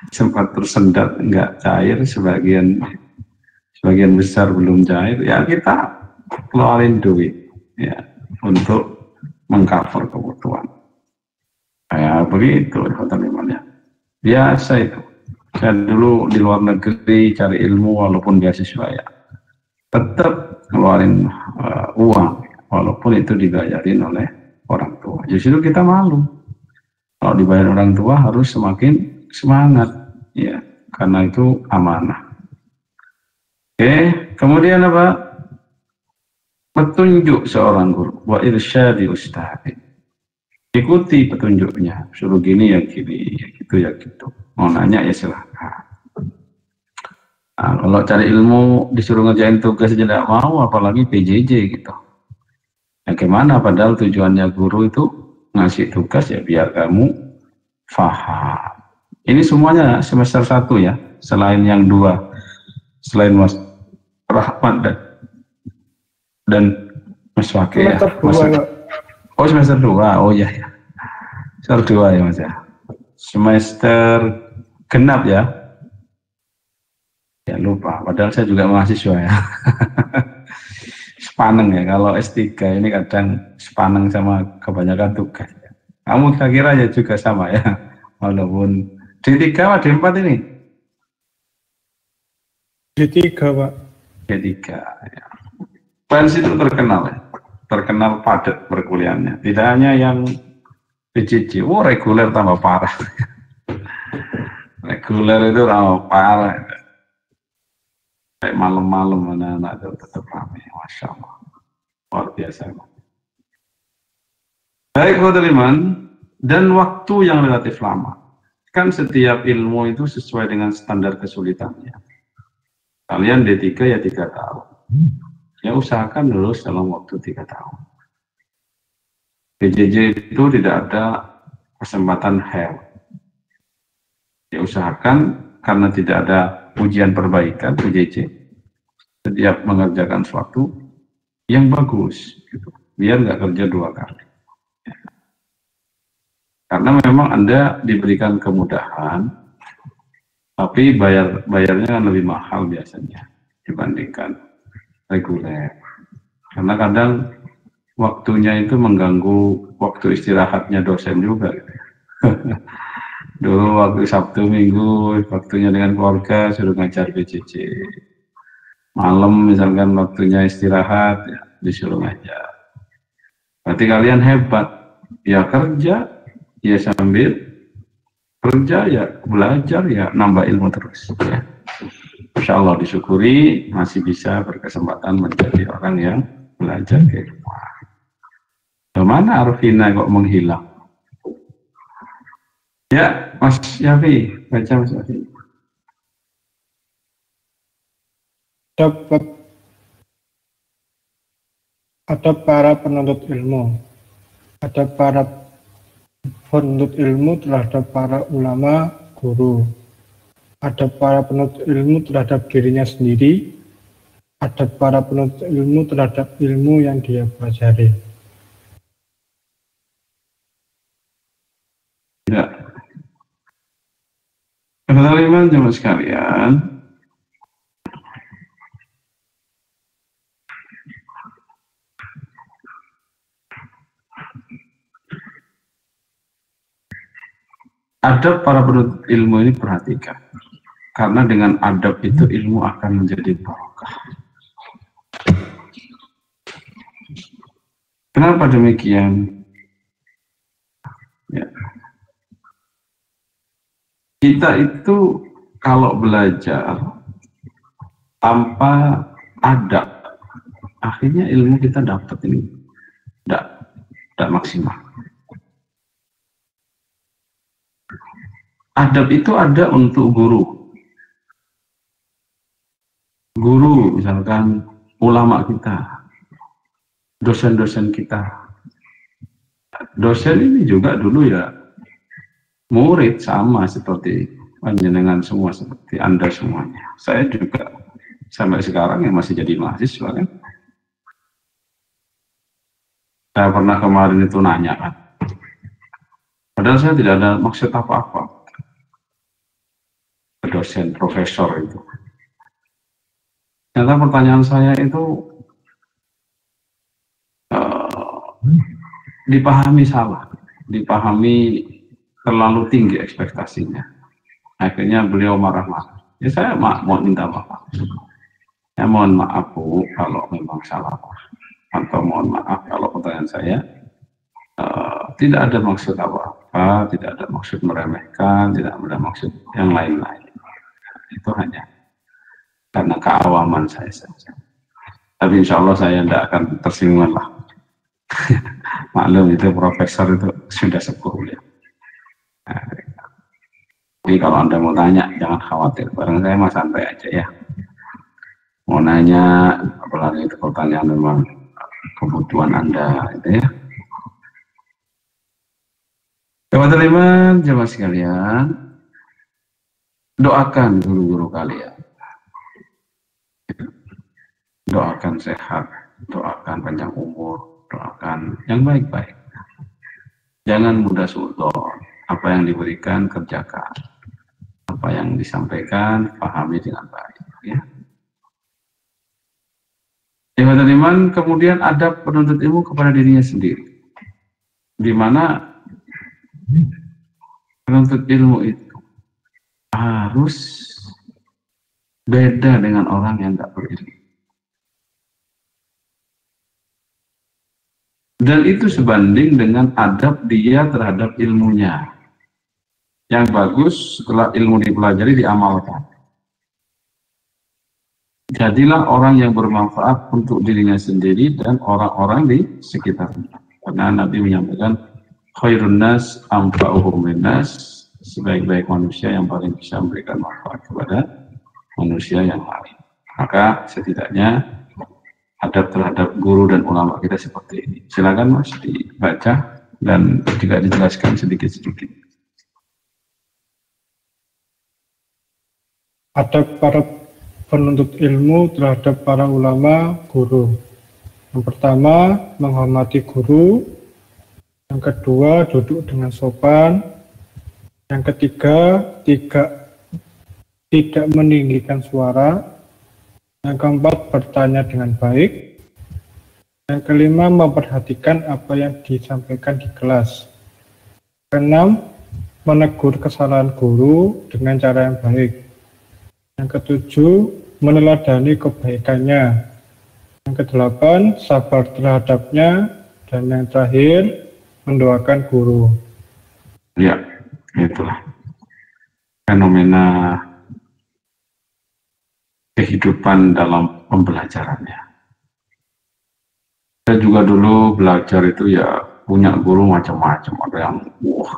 sempat tersendat, nggak cair, sebagian besar belum cair, ya kita keluarin duit ya untuk mengcover kebutuhan. Ya begitu teman-teman ya. Biasa itu. Saya dulu di luar negeri cari ilmu walaupun beasiswa ya, tetap keluarin uang walaupun itu dibayarin oleh orang tua. Justru kita malu. Kalau dibayar orang tua harus semakin semangat ya, karena itu amanah. Oke, kemudian apa? Petunjuk seorang guru, wa irsyadi ustadz. Ikuti petunjuknya, suruh gini ya gini, ya gitu ya gitu. Mau nanya ya silahkan. Nah, kalau cari ilmu disuruh ngerjain tugas tidak mau, apalagi PJJ gitu. Ya gimana? Padahal tujuannya guru itu ngasih tugas ya biar kamu faham. Ini semuanya semester 1 ya, selain yang 2, selain Mas Rahmat dan Mas Wakil ya. Oh semester 2, oh iya ya. Semester 2 ya Mas ya. Semester genap ya. Ya lupa, padahal saya juga mahasiswa ya. Sepaneng ya, kalau S3 ini kadang sepaneng sama kebanyakan tugas. Kamu kira ya juga sama ya, walaupun D3 apa D4 ini? D3 Pak. D3 ya. Pens itu terkenal ya, terkenal padat perkuliahannya. Tidak hanya yang PJJ, reguler tambah parah. Reguler itu tambah parah. Kayak malam-malam anak-anak itu tetap ramai, Masya Allah. Luar biasa. Baik, Iman, dan waktu yang relatif lama. Kan setiap ilmu itu sesuai dengan standar kesulitannya. Kalian D3 ya 3 tahun. Ya usahakan lulus dalam waktu 3 tahun. PJJ itu tidak ada kesempatan hell. Ya usahakan, karena tidak ada ujian perbaikan PJJ, setiap mengerjakan sesuatu yang bagus gitu. Biar nggak kerja 2 kali ya. Karena memang Anda diberikan kemudahan, tapi bayarnya kan lebih mahal biasanya dibandingkan reguler, karena kadang waktunya itu mengganggu waktu istirahatnya dosen juga gitu. Dulu waktu Sabtu Minggu waktunya dengan keluarga suruh ngajar PJJ, malam misalkan waktunya istirahat ya, disuruh ngajar. Berarti kalian hebat ya, kerja ya sambil kerja ya belajar ya nambah ilmu terus ya. Insya Allah disyukuri masih bisa berkesempatan menjadi orang yang belajar keilmuan. Bagaimana Arvina kok menghilang? Ya, Mas Yafi, baca Mas Yafi. Ada para penuntut ilmu. Ada para penuntut ilmu terhadap para ulama, guru. Ada para penuntut ilmu terhadap dirinya sendiri. Ada para penuntut ilmu terhadap ilmu yang dia pelajari. Ya. Teman-teman jemaah sekalian, adab para penuntut ilmu ini perhatikan, karena dengan adab itu ilmu akan menjadi barokah. Kenapa demikian? Ya. Kita itu kalau belajar tanpa adab, akhirnya ilmu kita dapat ini tidak maksimal. Adab itu ada untuk guru. Guru, misalkan ulama kita, dosen-dosen kita. Dosen ini juga dulu ya murid, sama seperti panjenengan semua, seperti Anda semuanya. Saya juga sampai sekarang ya masih jadi mahasiswa kan. Saya pernah kemarin itu nanya kan, padahal saya tidak ada maksud apa-apa ke dosen, profesor itu. Ternyata pertanyaan saya itu dipahami salah, dipahami terlalu tinggi ekspektasinya. Akhirnya beliau marah-marah. Ya saya mau minta maaf. Ya mohon maaf Bu kalau memang salah, atau mohon maaf kalau pertanyaan saya tidak ada maksud apa-apa, tidak ada maksud meremehkan, tidak ada maksud yang lain-lain. Itu hanya karena keawaman saya saja. Tapi insya Allah saya tidak akan tersinggung lah. Maklum itu profesor itu sudah sepuh ya. Nah, jadi kalau Anda mau tanya jangan khawatir, bareng saya mas santai aja ya. Mau nanya apalagi itu pertanyaan memang kebutuhan Anda itu ya. Teman-teman jemaah sekalian, doakan guru-guru kalian, doakan sehat, doakan panjang umur, doakan yang baik-baik. Jangan mudah suudzon. Apa yang diberikan kerjakan, apa yang disampaikan pahami dengan baik. Ya. Teman-teman, kemudian adab penuntut ilmu kepada dirinya sendiri, di mana penuntut ilmu itu harus beda dengan orang yang tidak berilmu. Dan itu sebanding dengan adab dia terhadap ilmunya. Yang bagus setelah ilmu dipelajari diamalkan. Jadilah orang yang bermanfaat untuk dirinya sendiri dan orang-orang di sekitarnya. Karena Nabi menyampaikan, khairun nas anfa'uhum linnas, sebaik-baik manusia yang paling bisa memberikan manfaat kepada manusia yang lain. Maka setidaknya adab terhadap guru dan ulama kita seperti ini. Silakan Mas dibaca dan juga dijelaskan sedikit-sedikit. Adab para penuntut ilmu terhadap para ulama, guru. Yang pertama, menghormati guru. Yang kedua, duduk dengan sopan. Yang ketiga, tidak meninggikan suara. Yang keempat, bertanya dengan baik. Yang kelima, memperhatikan apa yang disampaikan di kelas. Keenam, menegur kesalahan guru dengan cara yang baik. Yang ketujuh, meneladani kebaikannya. Yang kedelapan, sabar terhadapnya. Dan yang terakhir, mendoakan guru. Ya, itulah fenomena kehidupan dalam pembelajarannya. Saya juga dulu belajar itu ya punya guru macam-macam. Ada yang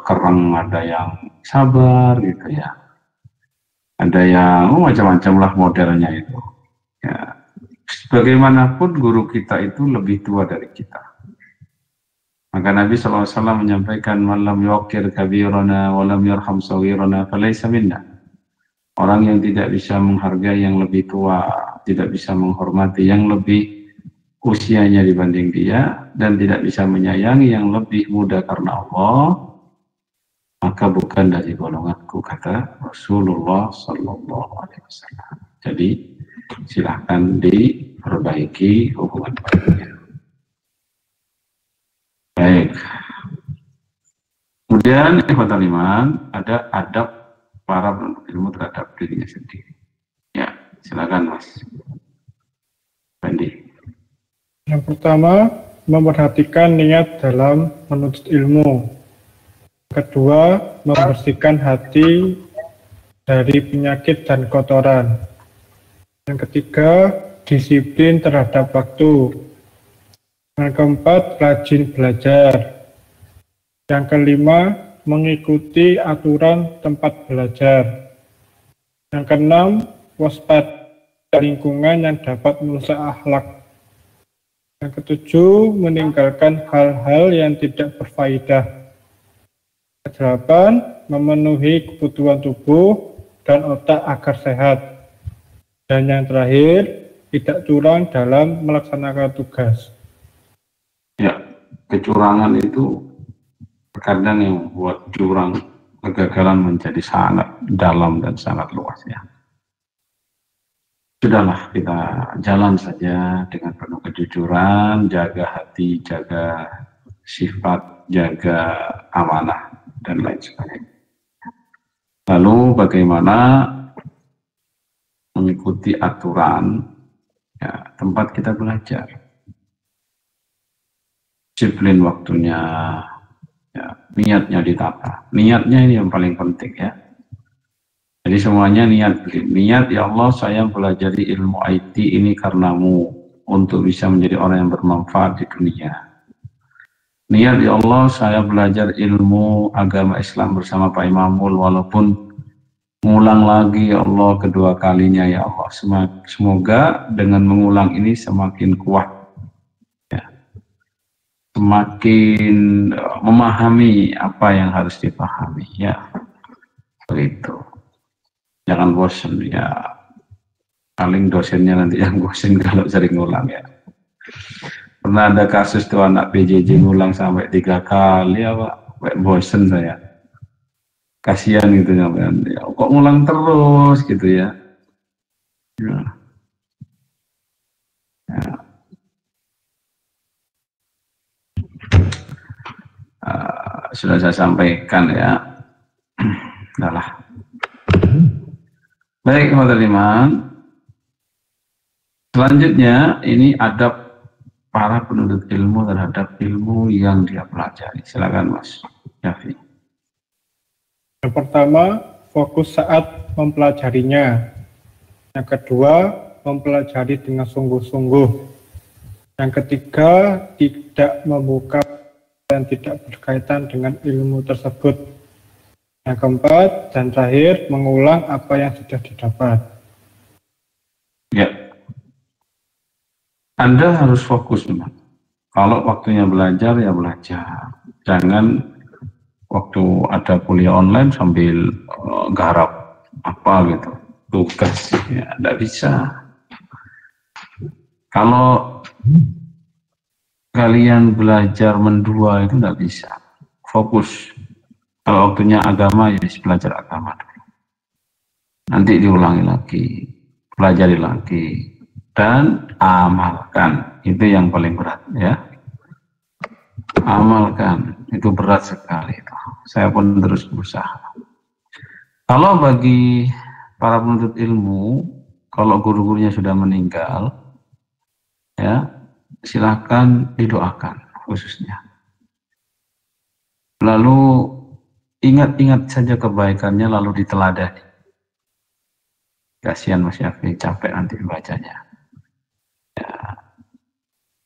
keren, ada yang sabar gitu ya. Ada yang macam-macam lah modelnya itu. Ya, bagaimanapun guru kita itu lebih tua dari kita. Maka Nabi SAW menyampaikan, "Malam yuqir kabirana walam yarham sawirana falaysa minna." Orang yang tidak bisa menghargai yang lebih tua, tidak bisa menghormati yang lebih usianya dibanding dia, dan tidak bisa menyayangi yang lebih muda karena Allah, maka bukan dari golonganku, kata Rasulullah Sallallahu Alaihi Wasallam. Jadi silahkan diperbaiki hubungan baiknya. Baik. Kemudian ikhwatal iman, ada adab para penuntut ilmu terhadap dirinya sendiri. Ya, silakan Mas Fendi. Yang pertama, memperhatikan niat dalam menuntut ilmu. Kedua, membersihkan hati dari penyakit dan kotoran. Yang ketiga, disiplin terhadap waktu. Yang keempat, rajin belajar. Yang kelima, mengikuti aturan tempat belajar. Yang keenam, waspada lingkungan yang dapat merusak akhlak. Yang ketujuh, meninggalkan hal-hal yang tidak berfaedah. Kedelapan, memenuhi kebutuhan tubuh dan otak agar sehat. Dan yang terakhir, tidak curang dalam melaksanakan tugas. Ya, kecurangan itu terkadang yang membuat jurang kegagalan menjadi sangat dalam dan sangat luas ya. Sudahlah, kita jalan saja dengan penuh kejujuran, jaga hati, jaga sifat, jaga amanah, dan lain sebagainya. Lalu bagaimana mengikuti aturan ya, tempat kita belajar. Disiplin waktunya, ya, niatnya ditata. Niatnya ini yang paling penting ya. Jadi semuanya niat. Niat, ya Allah, saya pelajari ilmu IT ini karenamu, untuk bisa menjadi orang yang bermanfaat di dunia. Niat, ya Allah, saya belajar ilmu agama Islam bersama Pak Imamul, walaupun mengulang lagi, ya Allah, kedua kalinya, ya Allah. Semoga dengan mengulang ini semakin kuat, ya, semakin memahami apa yang harus dipahami, ya, begitu. Jangan bosan, ya, paling dosennya nanti yang bosan kalau sering ngulang ya. Pernah ada kasus tuh anak PJJ ngulang sampai 3 kali ya Pak, bosan saya. Kasihan gitu ya, kok ngulang terus gitu ya. Ya. Ya. Sudah saya sampaikan ya. Udahlah. Baik, teman-teman. Selanjutnya ini adab para penuntut ilmu terhadap ilmu yang dia pelajari. Silakan Mas Yafi. Yang pertama, fokus saat mempelajarinya. Yang kedua, mempelajari dengan sungguh-sungguh. Yang ketiga, tidak membuka dan tidak berkaitan dengan ilmu tersebut. Yang keempat dan terakhir, mengulang apa yang sudah didapat. Ya, Anda harus fokus memang. Kalau waktunya belajar ya belajar. Jangan waktu ada kuliah online sambil garap apa gitu, tugas ya, tidak bisa. Kalau kalian belajar mendua itu tidak bisa. Fokus. Kalau waktunya agama ya belajar agama dulu. Nanti diulangi lagi, pelajari lagi, dan amalkan. Itu yang paling berat ya. Amalkan, itu berat sekali. Saya pun terus berusaha. Kalau bagi para penuntut ilmu, kalau guru-gurunya sudah meninggal, ya silahkan didoakan khususnya. Lalu ingat-ingat saja kebaikannya, lalu diteladani. Kasihan Mas Yafi, capek nanti bacanya. Ya,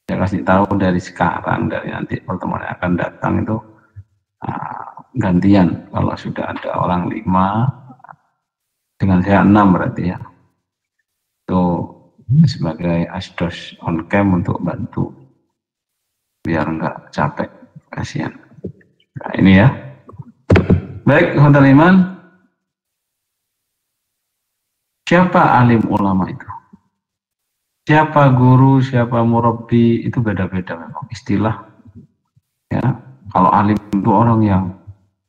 saya kasih tahu dari sekarang, dari nanti pertemuan yang akan datang itu gantian. Kalau sudah ada orang 5, dengan saya 6 berarti ya. Itu sebagai asdos on cam untuk bantu biar nggak capek, kasihan. Nah, ini ya. Baik, Hotel Iman. Siapa alim ulama itu? Siapa guru, siapa murabbi, itu beda-beda memang istilah. Ya, kalau alim itu orang yang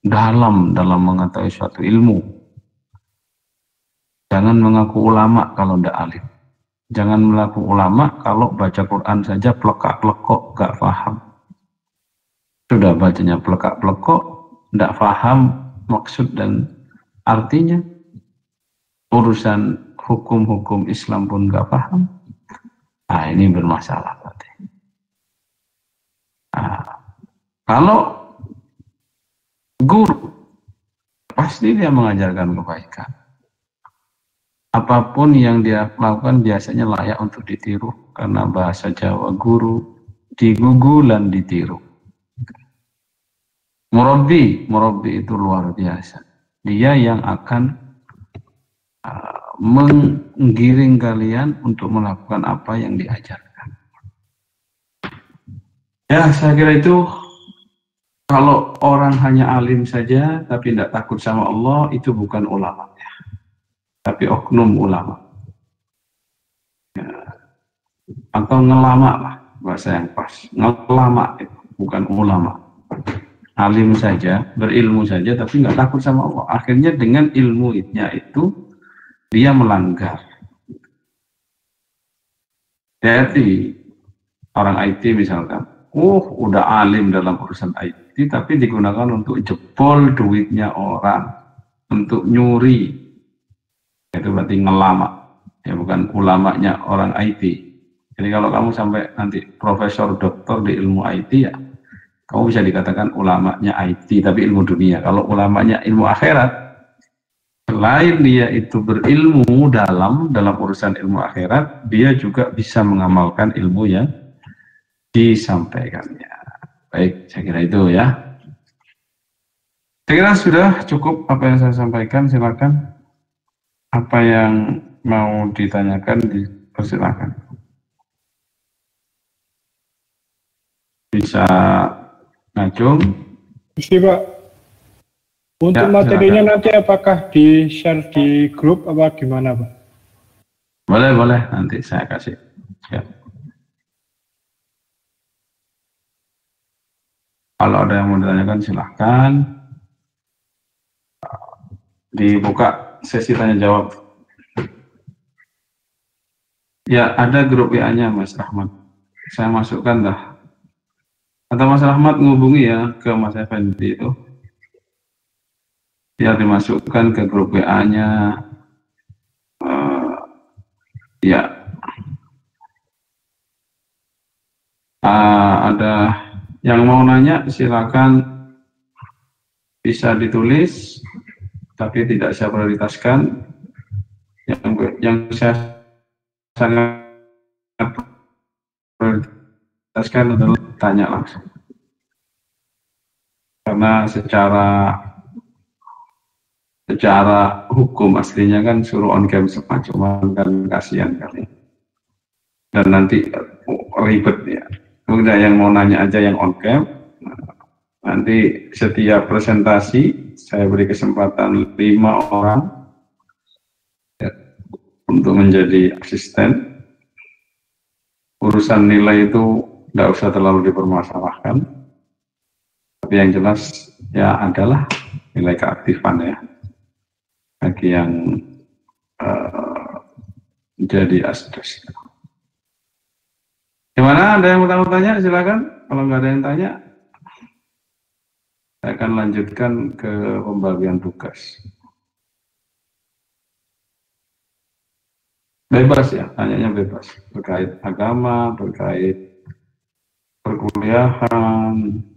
dalam mengetahui suatu ilmu. Jangan mengaku ulama kalau tidak alim. Jangan mengaku ulama kalau baca Quran saja plekak-plekok, gak paham. Sudah bacanya plekak-plekok, tidak paham maksud dan artinya. Urusan hukum-hukum Islam pun gak paham. Nah, ini bermasalah berarti. Nah, kalau guru, pasti dia mengajarkan kebaikan. Apapun yang dia lakukan biasanya layak untuk ditiru. Karena bahasa Jawa guru, digugulan ditiru. Murabbi itu luar biasa. Dia yang akan menggiring kalian untuk melakukan apa yang diajarkan. Ya, saya kira itu. Kalau orang hanya alim saja tapi tidak takut sama Allah, itu bukan ulama, tapi oknum ulama. Ya. Atau ngelama lah, bahasa yang pas. Ngelama itu bukan ulama. Alim saja, berilmu saja, tapi nggak takut sama Allah. Akhirnya dengan ilmunya itu dia melanggar. Jadi orang IT misalkan, udah alim dalam urusan IT, tapi digunakan untuk jebol duitnya orang, untuk nyuri. Itu berarti ngelama, ya bukan ulamanya orang IT. Jadi kalau kamu sampai nanti profesor doktor di ilmu IT, ya kamu bisa dikatakan ulamanya IT, tapi ilmu dunia. Kalau ulamanya ilmu akhirat, selain dia itu berilmu dalam urusan ilmu akhirat, dia juga bisa mengamalkan ilmu yang disampaikannya. Baik, saya kira itu ya. Saya kira sudah cukup apa yang saya sampaikan. Silakan. Apa yang mau ditanyakan, dipersilakan. Bisa ngajung. Mesti Pak. Untuk Ya, materinya silakan. nanti apakah di-share di grup apa gimana Pak? Boleh, nanti saya kasih. Ya. Kalau ada yang mau ditanyakan silahkan. Dibuka sesi tanya jawab. Ya, ada grup WA-nya Mas Rahmat. Saya masukkan dah. Atau Mas Rahmat menghubungi ya ke Mas Effendi itu. Biar dimasukkan ke grup WA-nya. Ya. Ada yang mau nanya silakan, bisa ditulis, tapi tidak saya prioritaskan. Yang saya sangat prioritaskan adalah tanya langsung. Karena secara hukum aslinya kan suruh on cam semua, cuman kan kasihan kali. Dan nanti ribet ya. Udah yang mau nanya aja yang on cam. Nanti setiap presentasi saya beri kesempatan 5 orang ya, untuk menjadi asisten. Urusan nilai itu tidak usah terlalu dipermasalahkan. Tapi yang jelas ya adalah nilai keaktifan ya. Bagi yang jadi asdos. Gimana? Ada yang mau tanya? Silakan. Kalau nggak ada yang tanya, saya akan lanjutkan ke pembagian tugas. Bebas ya, tanyanya bebas. Terkait agama, terkait perkuliahan.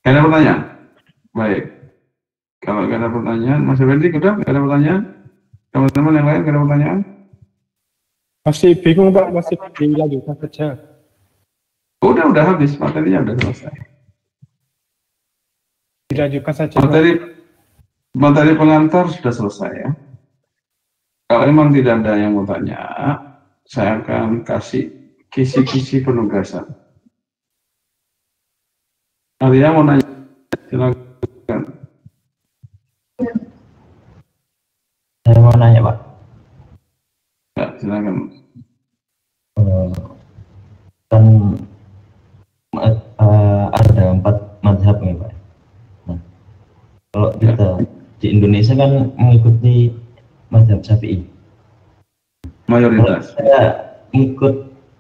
Ada pertanyaan? Baik. Kalau nggak ada pertanyaan, Mas Effendi, udah nggak ada pertanyaan? Teman-teman yang lain nggak ada pertanyaan? Masih bingung Pak, masih dilanjutkan saja. Udah habis, materinya udah selesai. Dilanjutkan saja. Materi pengantar sudah selesai ya. Kalau memang tidak ada yang mau tanya, saya akan kasih kisi-kisi penugasan. Ada yang mau nanya? Silakan. Saya mau nanya Pak. Ya, silakan. Kan ada 4 mazhab nih Pak. Nah, kalau kita di Indonesia kan mengikuti mazhab Syafi'i. Mayoritas. Kalau saya ikut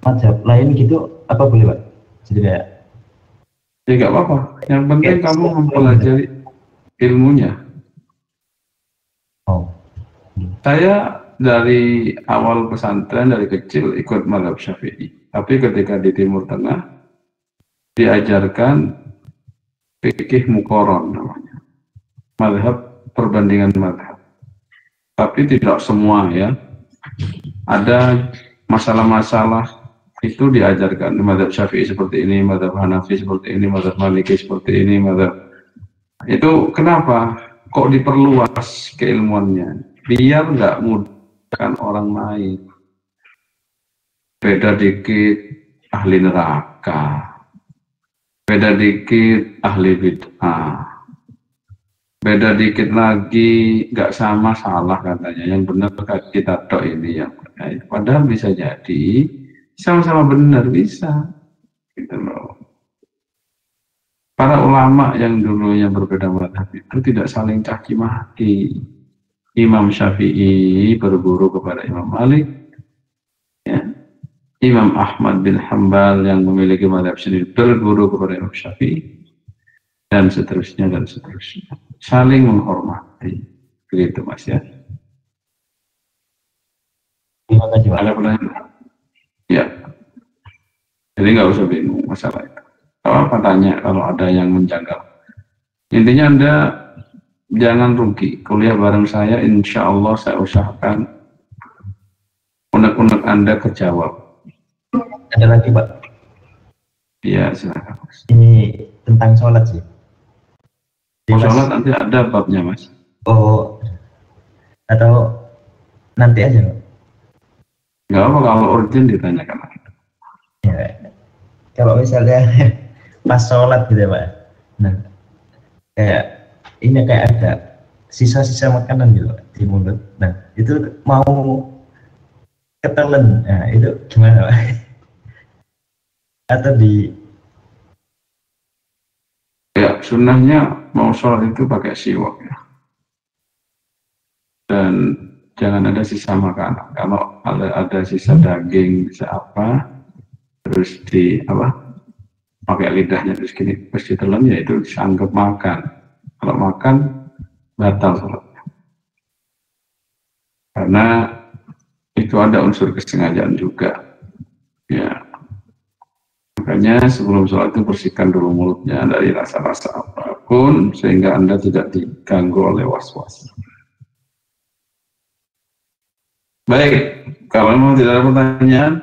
mazhab lain gitu, apa boleh Pak? Jadi kayak ya nggak apa-apa. Yang penting kamu mempelajari ilmunya. Oh. Saya dari awal pesantren dari kecil ikut mazhab Syafi'i. Tapi ketika di Timur Tengah diajarkan fikih muqaran namanya. Mazhab perbandingan mazhab. Tapi tidak semua ya. Ada masalah-masalah itu diajarkan. Mazhab Syafi'i seperti ini, mazhab Hanafi seperti ini, mazhab Maliki seperti ini, mazhab. Itu kenapa? Kok diperluas keilmuannya? Biar nggak mudahkan orang lain. Beda dikit ahli neraka, beda dikit ahli bid'ah, beda dikit lagi nggak sama salah katanya. Yang benar kita tok ini yang benar. Padahal bisa jadi sama-sama benar, bisa. Gitu loh. Para ulama yang dulunya berbeda mazhab itu tidak saling caci maki. Imam Syafi'i berguru kepada Imam Malik, ya. Imam Ahmad bin Hanbal yang memiliki mazhab sendiri berguru kepada Imam Syafi'i, dan seterusnya dan seterusnya. Saling menghormati, begitu Mas ya. Terima kasih Pak. Ada pertanyaan? Ya. Jadi nggak usah bingung masalah itu. Apa tanya kalau ada yang menjanggal. Intinya Anda jangan rugi. Kuliah bareng saya, insya Allah saya usahakan unek-unek Anda kejawab. Ada lagi Pak. Iya, silakan. Ini tentang sholat sih. Sholat nanti ada babnya Mas. Oh, atau nanti aja Pak? Nggak apa, kalau urgent ditanyakan. Ya, kalau misalnya pas sholat gitu ya Pak. Nah, kayak ini kayak ada sisa-sisa makanan gitu Pak, di mulut. Nah, itu mau ketelen. Nah, itu gimana Pak? Atau di Ya, sunnahnya mau sholat itu pakai siwak ya. Dan jangan ada sisa makanan. Kalau ada sisa daging, sisa apa, terus di apa, pakai lidahnya terus gini, terus ditelan, ya itu dianggap makan. Kalau makan batal sholatnya. Karena itu ada unsur kesengajaan juga. Ya. Makanya sebelum sholat itu bersihkan dulu mulutnya dari rasa-rasa apapun sehingga Anda tidak diganggu oleh was-was. Baik, kalau memang tidak ada pertanyaan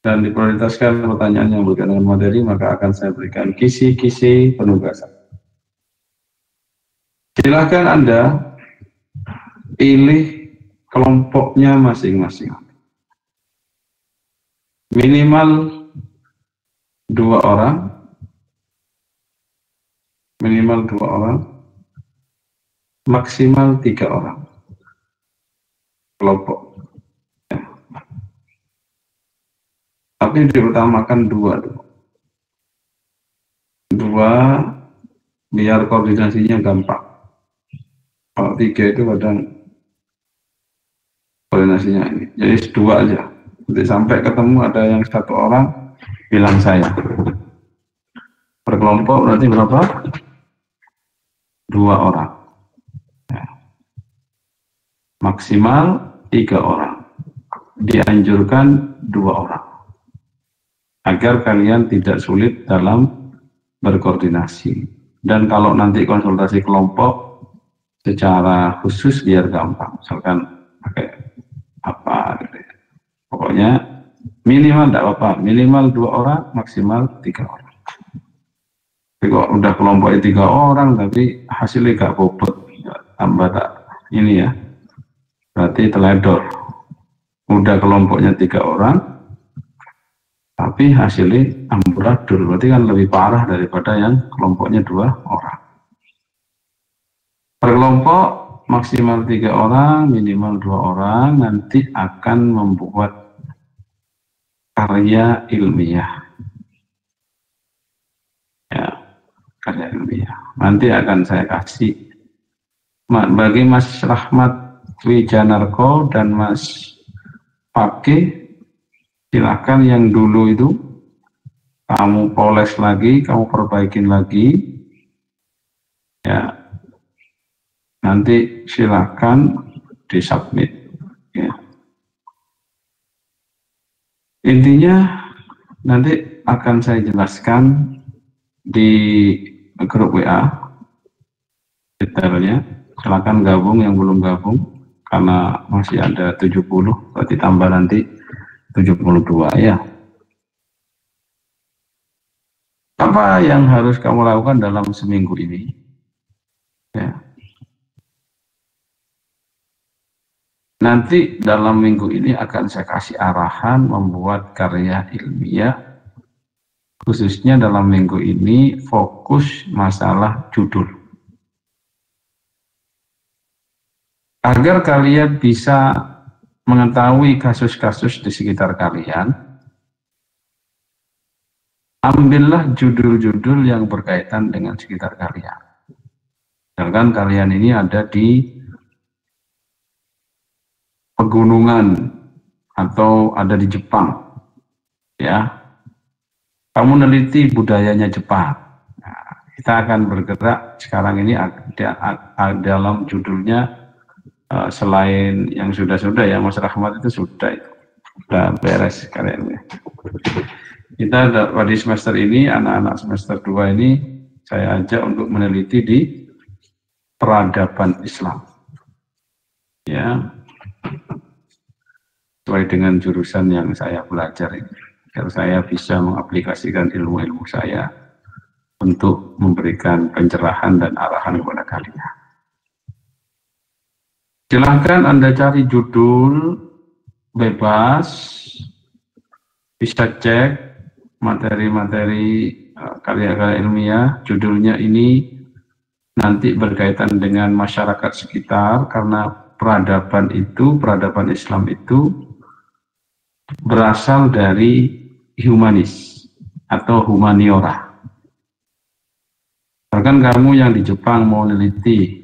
dan diprioritaskan pertanyaan yang berkaitan dengan materi, maka akan saya berikan kisi-kisi penugasan. Silakan Anda pilih kelompoknya masing-masing. Minimal 2 orang, maksimal 3 orang kelompok. Ya. Tapi diutamakan 2 biar koordinasinya gampang. Kalau 3 itu kadang koordinasinya ini. Jadi 2 aja. Nanti sampai ketemu ada yang 1 orang, bilang saya. Per kelompok berarti berapa? 2 orang. Ya. Maksimal 3 orang. Dianjurkan 2 orang. Agar kalian tidak sulit dalam berkoordinasi. Dan kalau nanti konsultasi kelompok secara khusus biar gampang, misalkan pakai apa gitu ya. Pokoknya minimal tidak apa-apa, minimal 2 orang, maksimal 3 orang. Tapi kok udah kelompoknya 3 orang tapi hasilnya gak bobot, tambah tak ini ya, berarti teledor. Udah kelompoknya 3 orang tapi hasilnya amburadul, berarti kan lebih parah daripada yang kelompoknya 2 orang. Per kelompok maksimal 3 orang, minimal 2 orang, nanti akan membuat karya ilmiah. Ya, karya ilmiah. Nanti akan saya kasih bagi Mas Rahmat Wijanarko dan Mas Fakih. Silakan yang dulu itu kamu poles lagi, kamu perbaikin lagi, ya. Nanti silakan disubmit. Ya. Intinya nanti akan saya jelaskan di grup WA detailnya. Silakan gabung yang belum gabung karena masih ada 70, berarti tambah nanti 72 ya. Apa yang harus kamu lakukan dalam seminggu ini? Ya. Nanti dalam minggu ini akan saya kasih arahan membuat karya ilmiah, khususnya dalam minggu ini fokus masalah judul. Agar kalian bisa mengetahui kasus-kasus di sekitar kalian, ambillah judul-judul yang berkaitan dengan sekitar kalian. Misalkan kalian ini ada di pegunungan atau ada di Jepang, ya, kamu neliti budayanya Jepang. Nah, kita akan bergerak sekarang ini dalam judulnya. Selain yang sudah-sudah ya, Mas Rahmat itu sudah beres karyanya. Kita pada semester ini, anak-anak semester 2 ini saya ajak untuk meneliti di peradaban Islam, ya, sesuai dengan jurusan yang saya belajar ini, agar saya bisa mengaplikasikan ilmu-ilmu saya untuk memberikan pencerahan dan arahan kepada kalian. Silahkan Anda cari judul bebas, bisa cek materi-materi karya-karya ilmiah, judulnya ini nanti berkaitan dengan masyarakat sekitar, karena peradaban Islam itu berasal dari humanis atau humaniora. Bahkan kamu yang di Jepang mau meneliti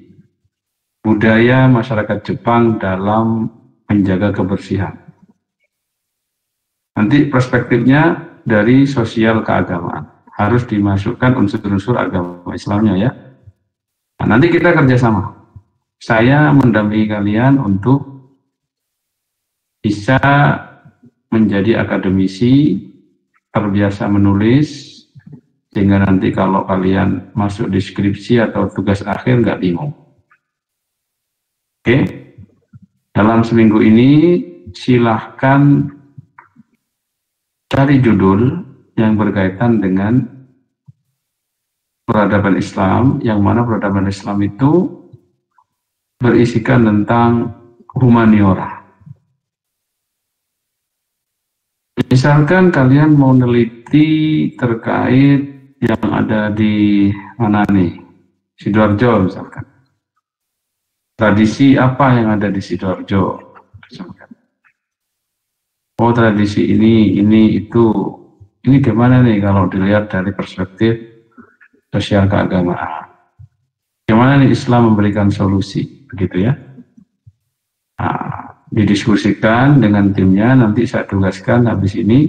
budaya masyarakat Jepang dalam menjaga kebersihan. Nanti perspektifnya dari sosial keagamaan. Harus dimasukkan unsur-unsur agama Islamnya ya. Nah, nanti kita kerjasama. Saya mendampingi kalian untuk bisa menjadi akademisi, terbiasa menulis, sehingga nanti kalau kalian masuk di skripsi atau tugas akhir nggak bingung. Oke, dalam seminggu ini silahkan cari judul yang berkaitan dengan peradaban Islam, yang mana peradaban Islam itu berisikan tentang humaniora. Misalkan kalian mau neliti terkait yang ada di mana nih, Sidoarjo misalkan. Tradisi apa yang ada di Sidoarjo? Oh, tradisi ini, itu. Ini gimana nih kalau dilihat dari perspektif sosial keagamaan? Gimana nih Islam memberikan solusi, begitu ya? Nah, didiskusikan dengan timnya, nanti saya tugaskan habis ini,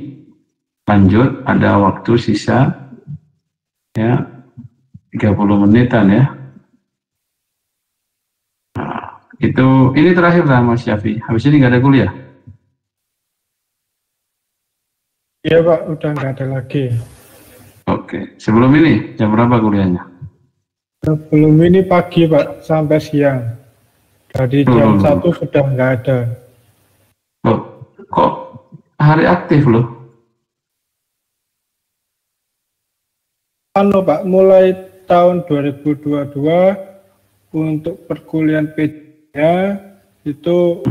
lanjut, ada waktu sisa, ya, 30 menitan ya. Ini terakhir lah Mas Syafi. Habis ini nggak ada kuliah? Iya Pak, udah nggak ada lagi. Oke. Sebelum ini jam berapa kuliahnya? Sebelum ini pagi Pak, sampai siang. Dari jam 1 sudah nggak ada. Loh, kok hari aktif loh? Anu Pak, mulai tahun 2022 untuk perkuliahan PJ-nya itu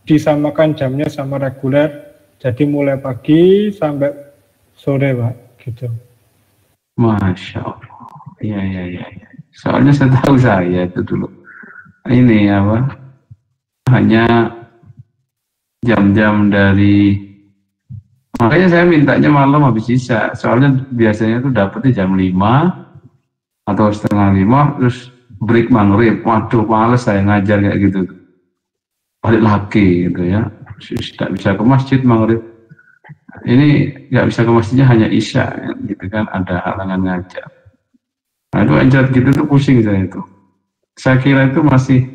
disamakan jamnya sama reguler. Jadi mulai pagi sampai sore Pak, gitu. Masya Allah. Iya. Soalnya setahu saya itu dulu ini apa? Hanya jam-jam dari, makanya saya mintanya malam habis isya. Soalnya biasanya tuh dapetnya jam 5 atau setengah 5, terus break maghrib. Waduh, males saya ngajar kayak gitu. Balik lagi gitu ya. Tidak bisa ke masjid maghrib. Ini nggak bisa ke masjidnya hanya isya, gitu kan, ada halangan ngajar. Nah itu ngajar gitu tuh pusing saya itu. Saya kira itu masih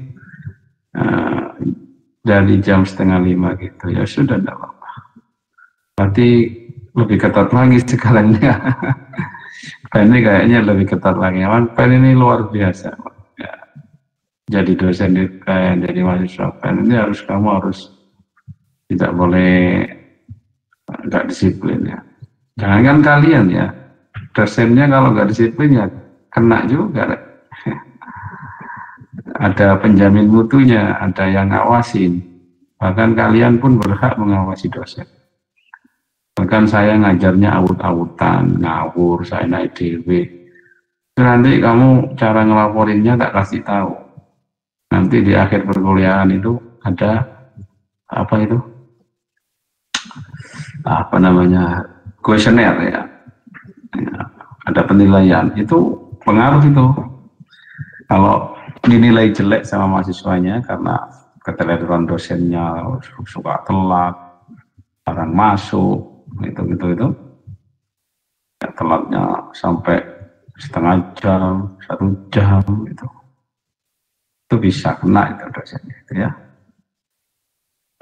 dari jam setengah 5 gitu. Ya sudah, tidak apa-apa. Berarti lebih ketat lagi sekarang ya. Ini kayaknya lebih ketat lagi. Pen ini luar biasa. Ya. Jadi dosen di PEN, jadi mahasiswa PEN ini kamu harus tidak boleh nggak disiplin ya. Jangan kalian ya, dosennya kalau nggak disiplin ya kena juga. Ada penjamin mutunya, ada yang ngawasin. Bahkan kalian pun berhak mengawasi dosen. Bahkan saya ngajarnya awut-awutan, ngawur, saya naik DW. Nanti kamu cara ngelaporinnya tak kasih tahu. Nanti di akhir perkuliahan itu ada apa itu? Apa namanya? Kuesioner ya. Ada penilaian. Itu pengaruh itu. Kalau dinilai jelek sama mahasiswanya karena keteledoran dosennya, suka telat, jarang masuk, itu ya, telatnya sampai setengah jam, 1 jam itu bisa kena itu dosennya itu ya.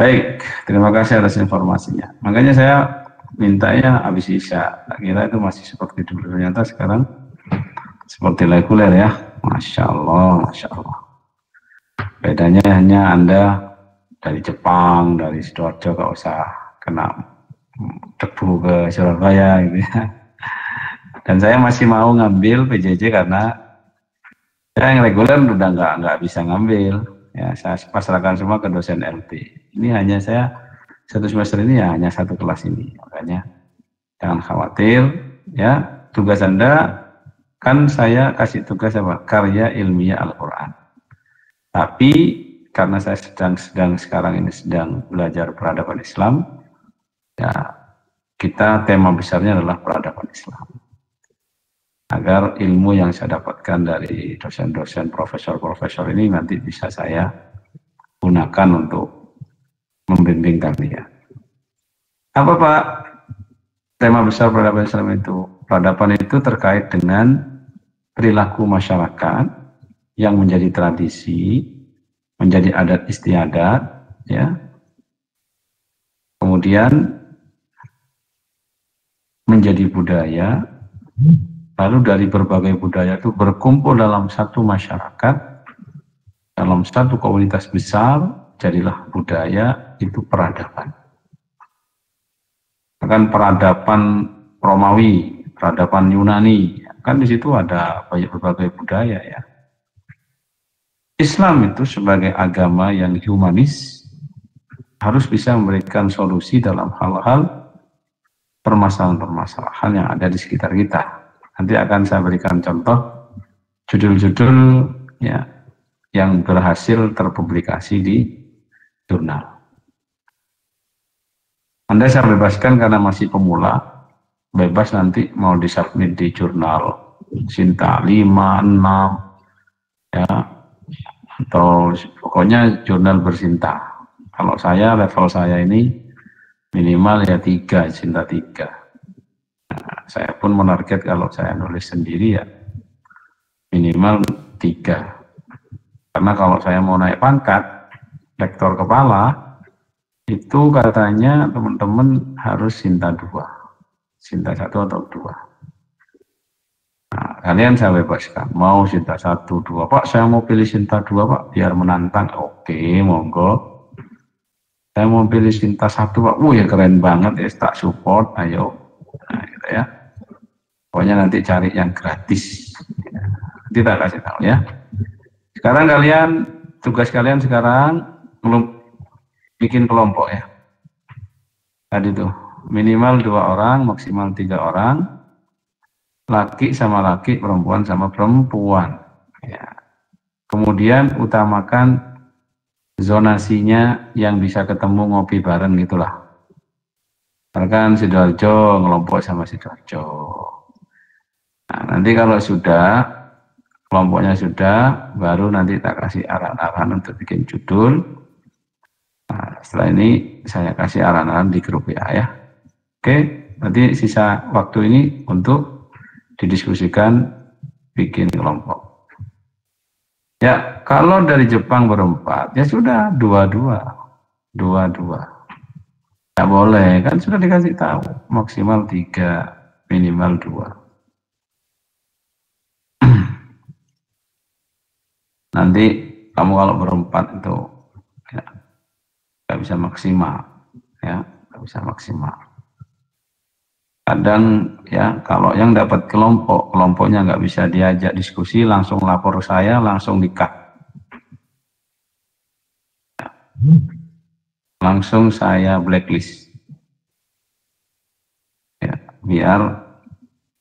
Baik, terima kasih atas informasinya. Makanya saya mintanya habis isya. Tak kira itu masih seperti dulu, ternyata sekarang seperti reguler ya. Masya Allah, Masya Allah. Bedanya hanya Anda dari Jepang, dari Sidoarjo gak usah kena debu ke Surabaya gitu ya. Dan saya masih mau ngambil PJJ karena saya yang reguler udah nggak bisa ngambil. Ya, saya pasrahkan semua ke dosen LT. Ini hanya saya satu semester ini ya hanya satu kelas ini. Makanya jangan khawatir ya. Tugas Anda kan saya kasih tugas apa? Karya ilmiah Al-Quran. Tapi karena saya sedang sekarang ini sedang belajar peradaban Islam, ya kita tema besarnya adalah peradaban Islam. Agar ilmu yang saya dapatkan dari dosen-dosen, profesor-profesor ini nanti bisa saya gunakan untuk membimbing kalian. Apa Pak tema besar peradaban Islam itu? Peradaban itu terkait dengan perilaku masyarakat yang menjadi tradisi, menjadi adat istiadat, ya. Kemudian menjadi budaya. Lalu dari berbagai budaya itu berkumpul dalam satu masyarakat, dalam satu komunitas besar, jadilah budaya, itu peradaban. Bahkan peradaban Romawi, peradaban Yunani, kan di situ ada banyak berbagai budaya ya. Islam itu sebagai agama yang humanis harus bisa memberikan solusi dalam hal-hal permasalahan-permasalahan yang ada di sekitar kita. Nanti akan saya berikan contoh judul-judul ya yang berhasil terpublikasi di jurnal. Anda saya bebaskan karena masih pemula, bebas nanti mau disubmit di jurnal Sinta 5, 6 ya, atau pokoknya jurnal bersinta. Kalau saya level saya ini minimal ya 3, Sinta 3. Nah, saya pun menarget kalau saya nulis sendiri ya minimal 3. Karena kalau saya mau naik pangkat lektor kepala itu katanya teman-teman harus Sinta 2, Sinta 1 atau 2. kalian saya bebaskan. Mau Sinta 1, 2, Pak, saya mau pilih Sinta 2, Pak, biar menantang. Oke, monggo. Saya mau pilih Sinta 1, Pak. Ya keren banget ya, tak support, ayo. Nah, gitu ya. Pokoknya nanti cari yang gratis. Nanti tak kasih tahu ya. Sekarang kalian, tugas kalian sekarang bikin kelompok ya. Tadi tuh, minimal 2 orang, maksimal 3 orang. Laki sama laki, perempuan sama perempuan. Ya. Kemudian utamakan zonasinya yang bisa ketemu ngopi bareng gitulah. Misalkan Sidoarjo ngelompok sama Sidoarjo. Nah, nanti kalau sudah, kelompoknya sudah, baru nanti tak kasih arahan-arahan untuk bikin judul. Nah, setelah ini saya kasih arahan-arahan di grup WA ya. Oke, nanti sisa waktu ini untuk didiskusikan bikin kelompok. Ya, kalau dari Jepang berempat, ya sudah dua-dua. Nggak boleh, kan sudah dikasih tahu, maksimal 3, minimal 2. Nanti kamu kalau berempat itu ya, nggak bisa maksimal, ya nggak bisa maksimal. Kadang ya kalau yang dapat kelompoknya nggak bisa diajak diskusi, langsung lapor saya, langsung di-cut. Langsung saya blacklist. Ya, biar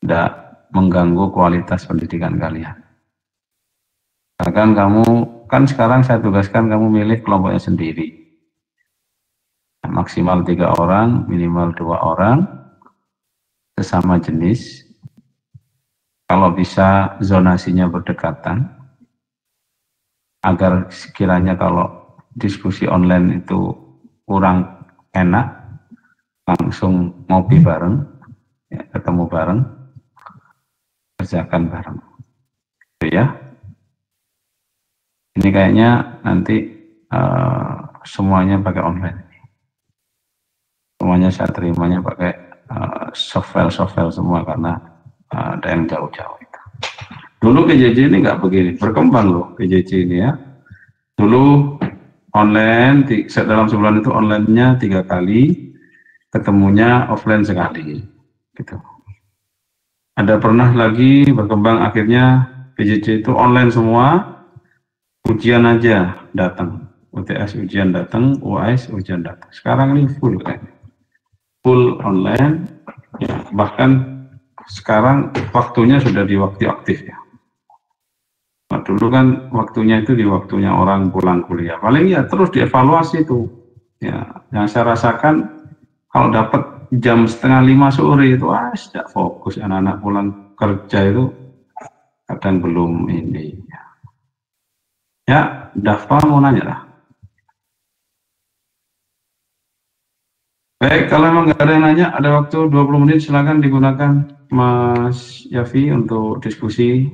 tidak mengganggu kualitas pendidikan kalian. Bahkan kamu, kan sekarang saya tugaskan kamu milih kelompoknya sendiri. Maksimal 3 orang, minimal 2 orang. Sesama jenis, kalau bisa zonasinya berdekatan, agar sekiranya kalau diskusi online itu kurang enak, langsung ngopi bareng, ya, ketemu bareng, kerjakan bareng. Gitu ya. Ini kayaknya nanti semuanya pakai online. Semuanya saya terimanya pakai software semua karena ada yang jauh-jauh itu. Dulu PJJ ini nggak begini, berkembang loh PJJ ini ya. Dulu online, dalam sebulan itu online-nya 3 kali, ketemunya offline sekali. Gitu. Ada pernah lagi berkembang akhirnya PJJ itu online semua, ujian aja datang, UTS ujian datang, UAS ujian datang. Sekarang ini full kayaknya. Full online, ya, bahkan sekarang waktunya sudah di waktu aktif ya. Nah, dulu kan waktunya itu di waktunya orang pulang kuliah. Paling ya terus dievaluasi itu. Ya, yang saya rasakan kalau dapat jam 4:30 sore itu tidak fokus, anak-anak pulang kerja itu kadang belum ini. Ya, Dafa mau nanya lah. Baik, kalau memang nggak ada yang nanya, ada waktu 20 menit, silakan digunakan Mas Yafi untuk diskusi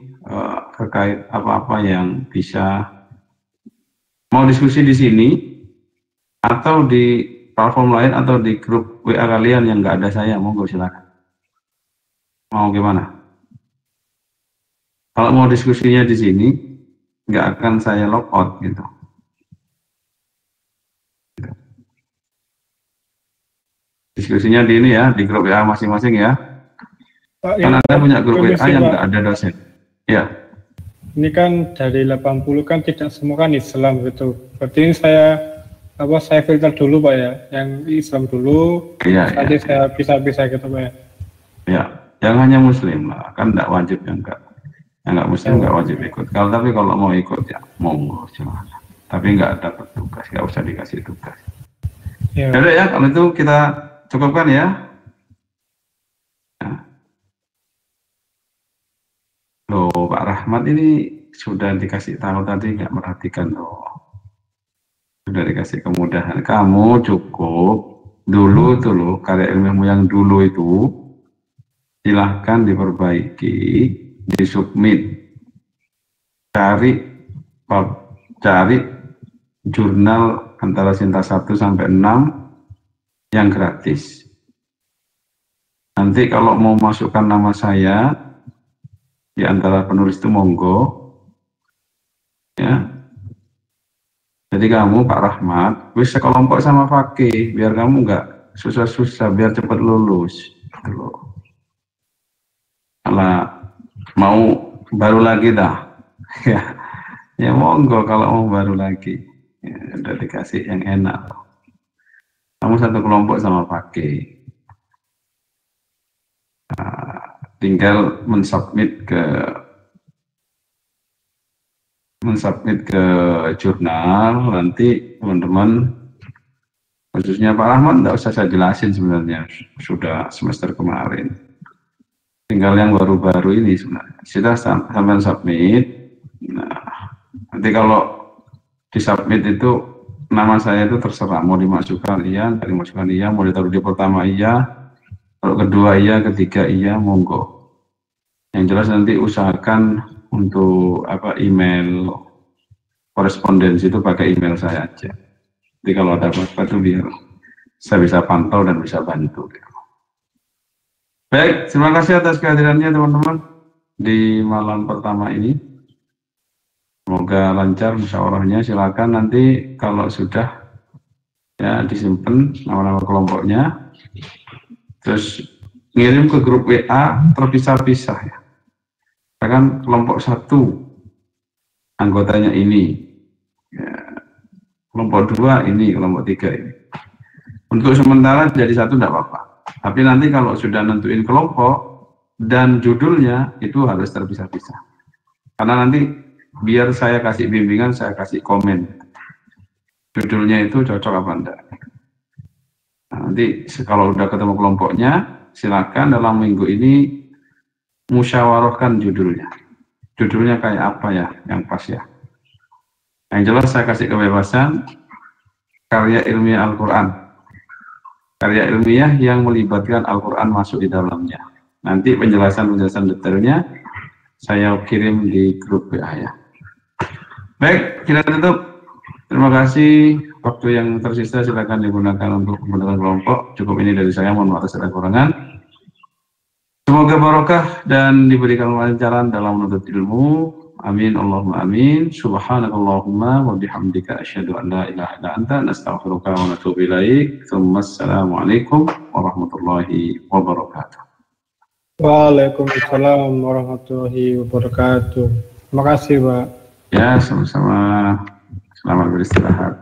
terkait apa-apa yang bisa mau diskusi di sini, atau di platform lain, atau di grup WA kalian yang nggak ada saya, monggo silakan. Mau gimana? Kalau mau diskusinya di sini, nggak akan saya log out gitu. Diskusinya di ini ya, di grup WA masing-masing ya. Pak, kan Anda punya grup WA yang nggak ada dosen. Ya. Ini kan dari 80 kan tidak semua kan Islam gitu. Berarti ini saya filter dulu Pak ya, yang Islam dulu. Iya. Nanti saya bisa gitu Pak ya. Ya, yang hanya Muslim lah, kan nggak wajib yang nggak Muslim nggak wajib ikut. Tapi kalau mau ikut ya monggo silakan. Tapi nggak dapat tugas, nggak usah dikasih tugas. Ya. Jadi ya kalau itu kita cukupkan ya. Loh, Pak Rahmat ini sudah dikasih tahu tadi, nggak merhatikan loh. Sudah dikasih kemudahan. Kamu cukup dulu tuh loh, karya ilmumu yang dulu itu silahkan diperbaiki, disubmit. Cari jurnal antara Sinta 1 sampai 6 yang gratis. Nanti kalau mau masukkan nama saya, di antara penulis itu monggo. Ya. Jadi kamu Pak Rahmat, wis sekelompok sama Fakih, biar kamu nggak susah-susah, biar cepat lulus. Kalau mau baru lagi dah, ya monggo kalau mau baru lagi, ya, udah dikasih yang enak. Kamu satu kelompok sama Fakih, tinggal mensubmit ke jurnal. Nanti teman-teman, khususnya Pak Rahman, tidak usah saya jelasin sebenarnya, sudah semester kemarin. Tinggal yang baru-baru ini sebenarnya. Kita sampai submit. Nah, nanti kalau disubmit itu nama saya itu terserah, mau dimasukkan iya, nggak dimasukkan iya, mau ditaruh di pertama iya, kalau kedua iya, ketiga iya, monggo. Yang jelas nanti usahakan untuk email korespondensi itu pakai email saya aja. Jadi kalau ada apa-apa itu biar saya bisa pantau dan bisa bantu. Baik, terima kasih atas kehadirannya teman-teman di malam pertama ini. Semoga lancar musyawarahnya. Silakan nanti kalau sudah ya disimpan nama-nama kelompoknya, terus ngirim ke grup WA terpisah-pisah ya. Kan kelompok 1 anggotanya ini, ya, kelompok 2 ini, kelompok 3 ini. Untuk sementara jadi satu tidak apa-apa. Tapi nanti kalau sudah nentuin kelompok dan judulnya itu harus terpisah-pisah. Karena nanti biar saya kasih bimbingan, saya kasih komen. Judulnya itu cocok apa enggak. Nah, nanti kalau udah ketemu kelompoknya, silakan dalam minggu ini musyawarahkan judulnya. Judulnya kayak apa ya yang pas ya. Yang jelas saya kasih kebebasan karya ilmiah Al-Quran. Karya ilmiah yang melibatkan Al-Quran masuk di dalamnya. Nanti penjelasan-penjelasan detailnya saya kirim di grup WA ya. Baik, kita tutup. Terima kasih. Waktu yang tersisa silakan digunakan untuk pembentukan kelompok. Cukup ini dari saya, mohon maaf atas kekurangan. Semoga barokah dan diberikan kelancaran dalam menuntut ilmu. Amin Allahumma amin. Subhanakallahumma wa bihamdika asyhadu an la ilaha illa anta nastaghfiruka wa natubu ilaik. Assalamualaikum warahmatullahi wabarakatuh. Waalaikumsalam warahmatullahi wabarakatuh. Terima kasih, Pak. Ya, sama-sama. Selamat beristirahat.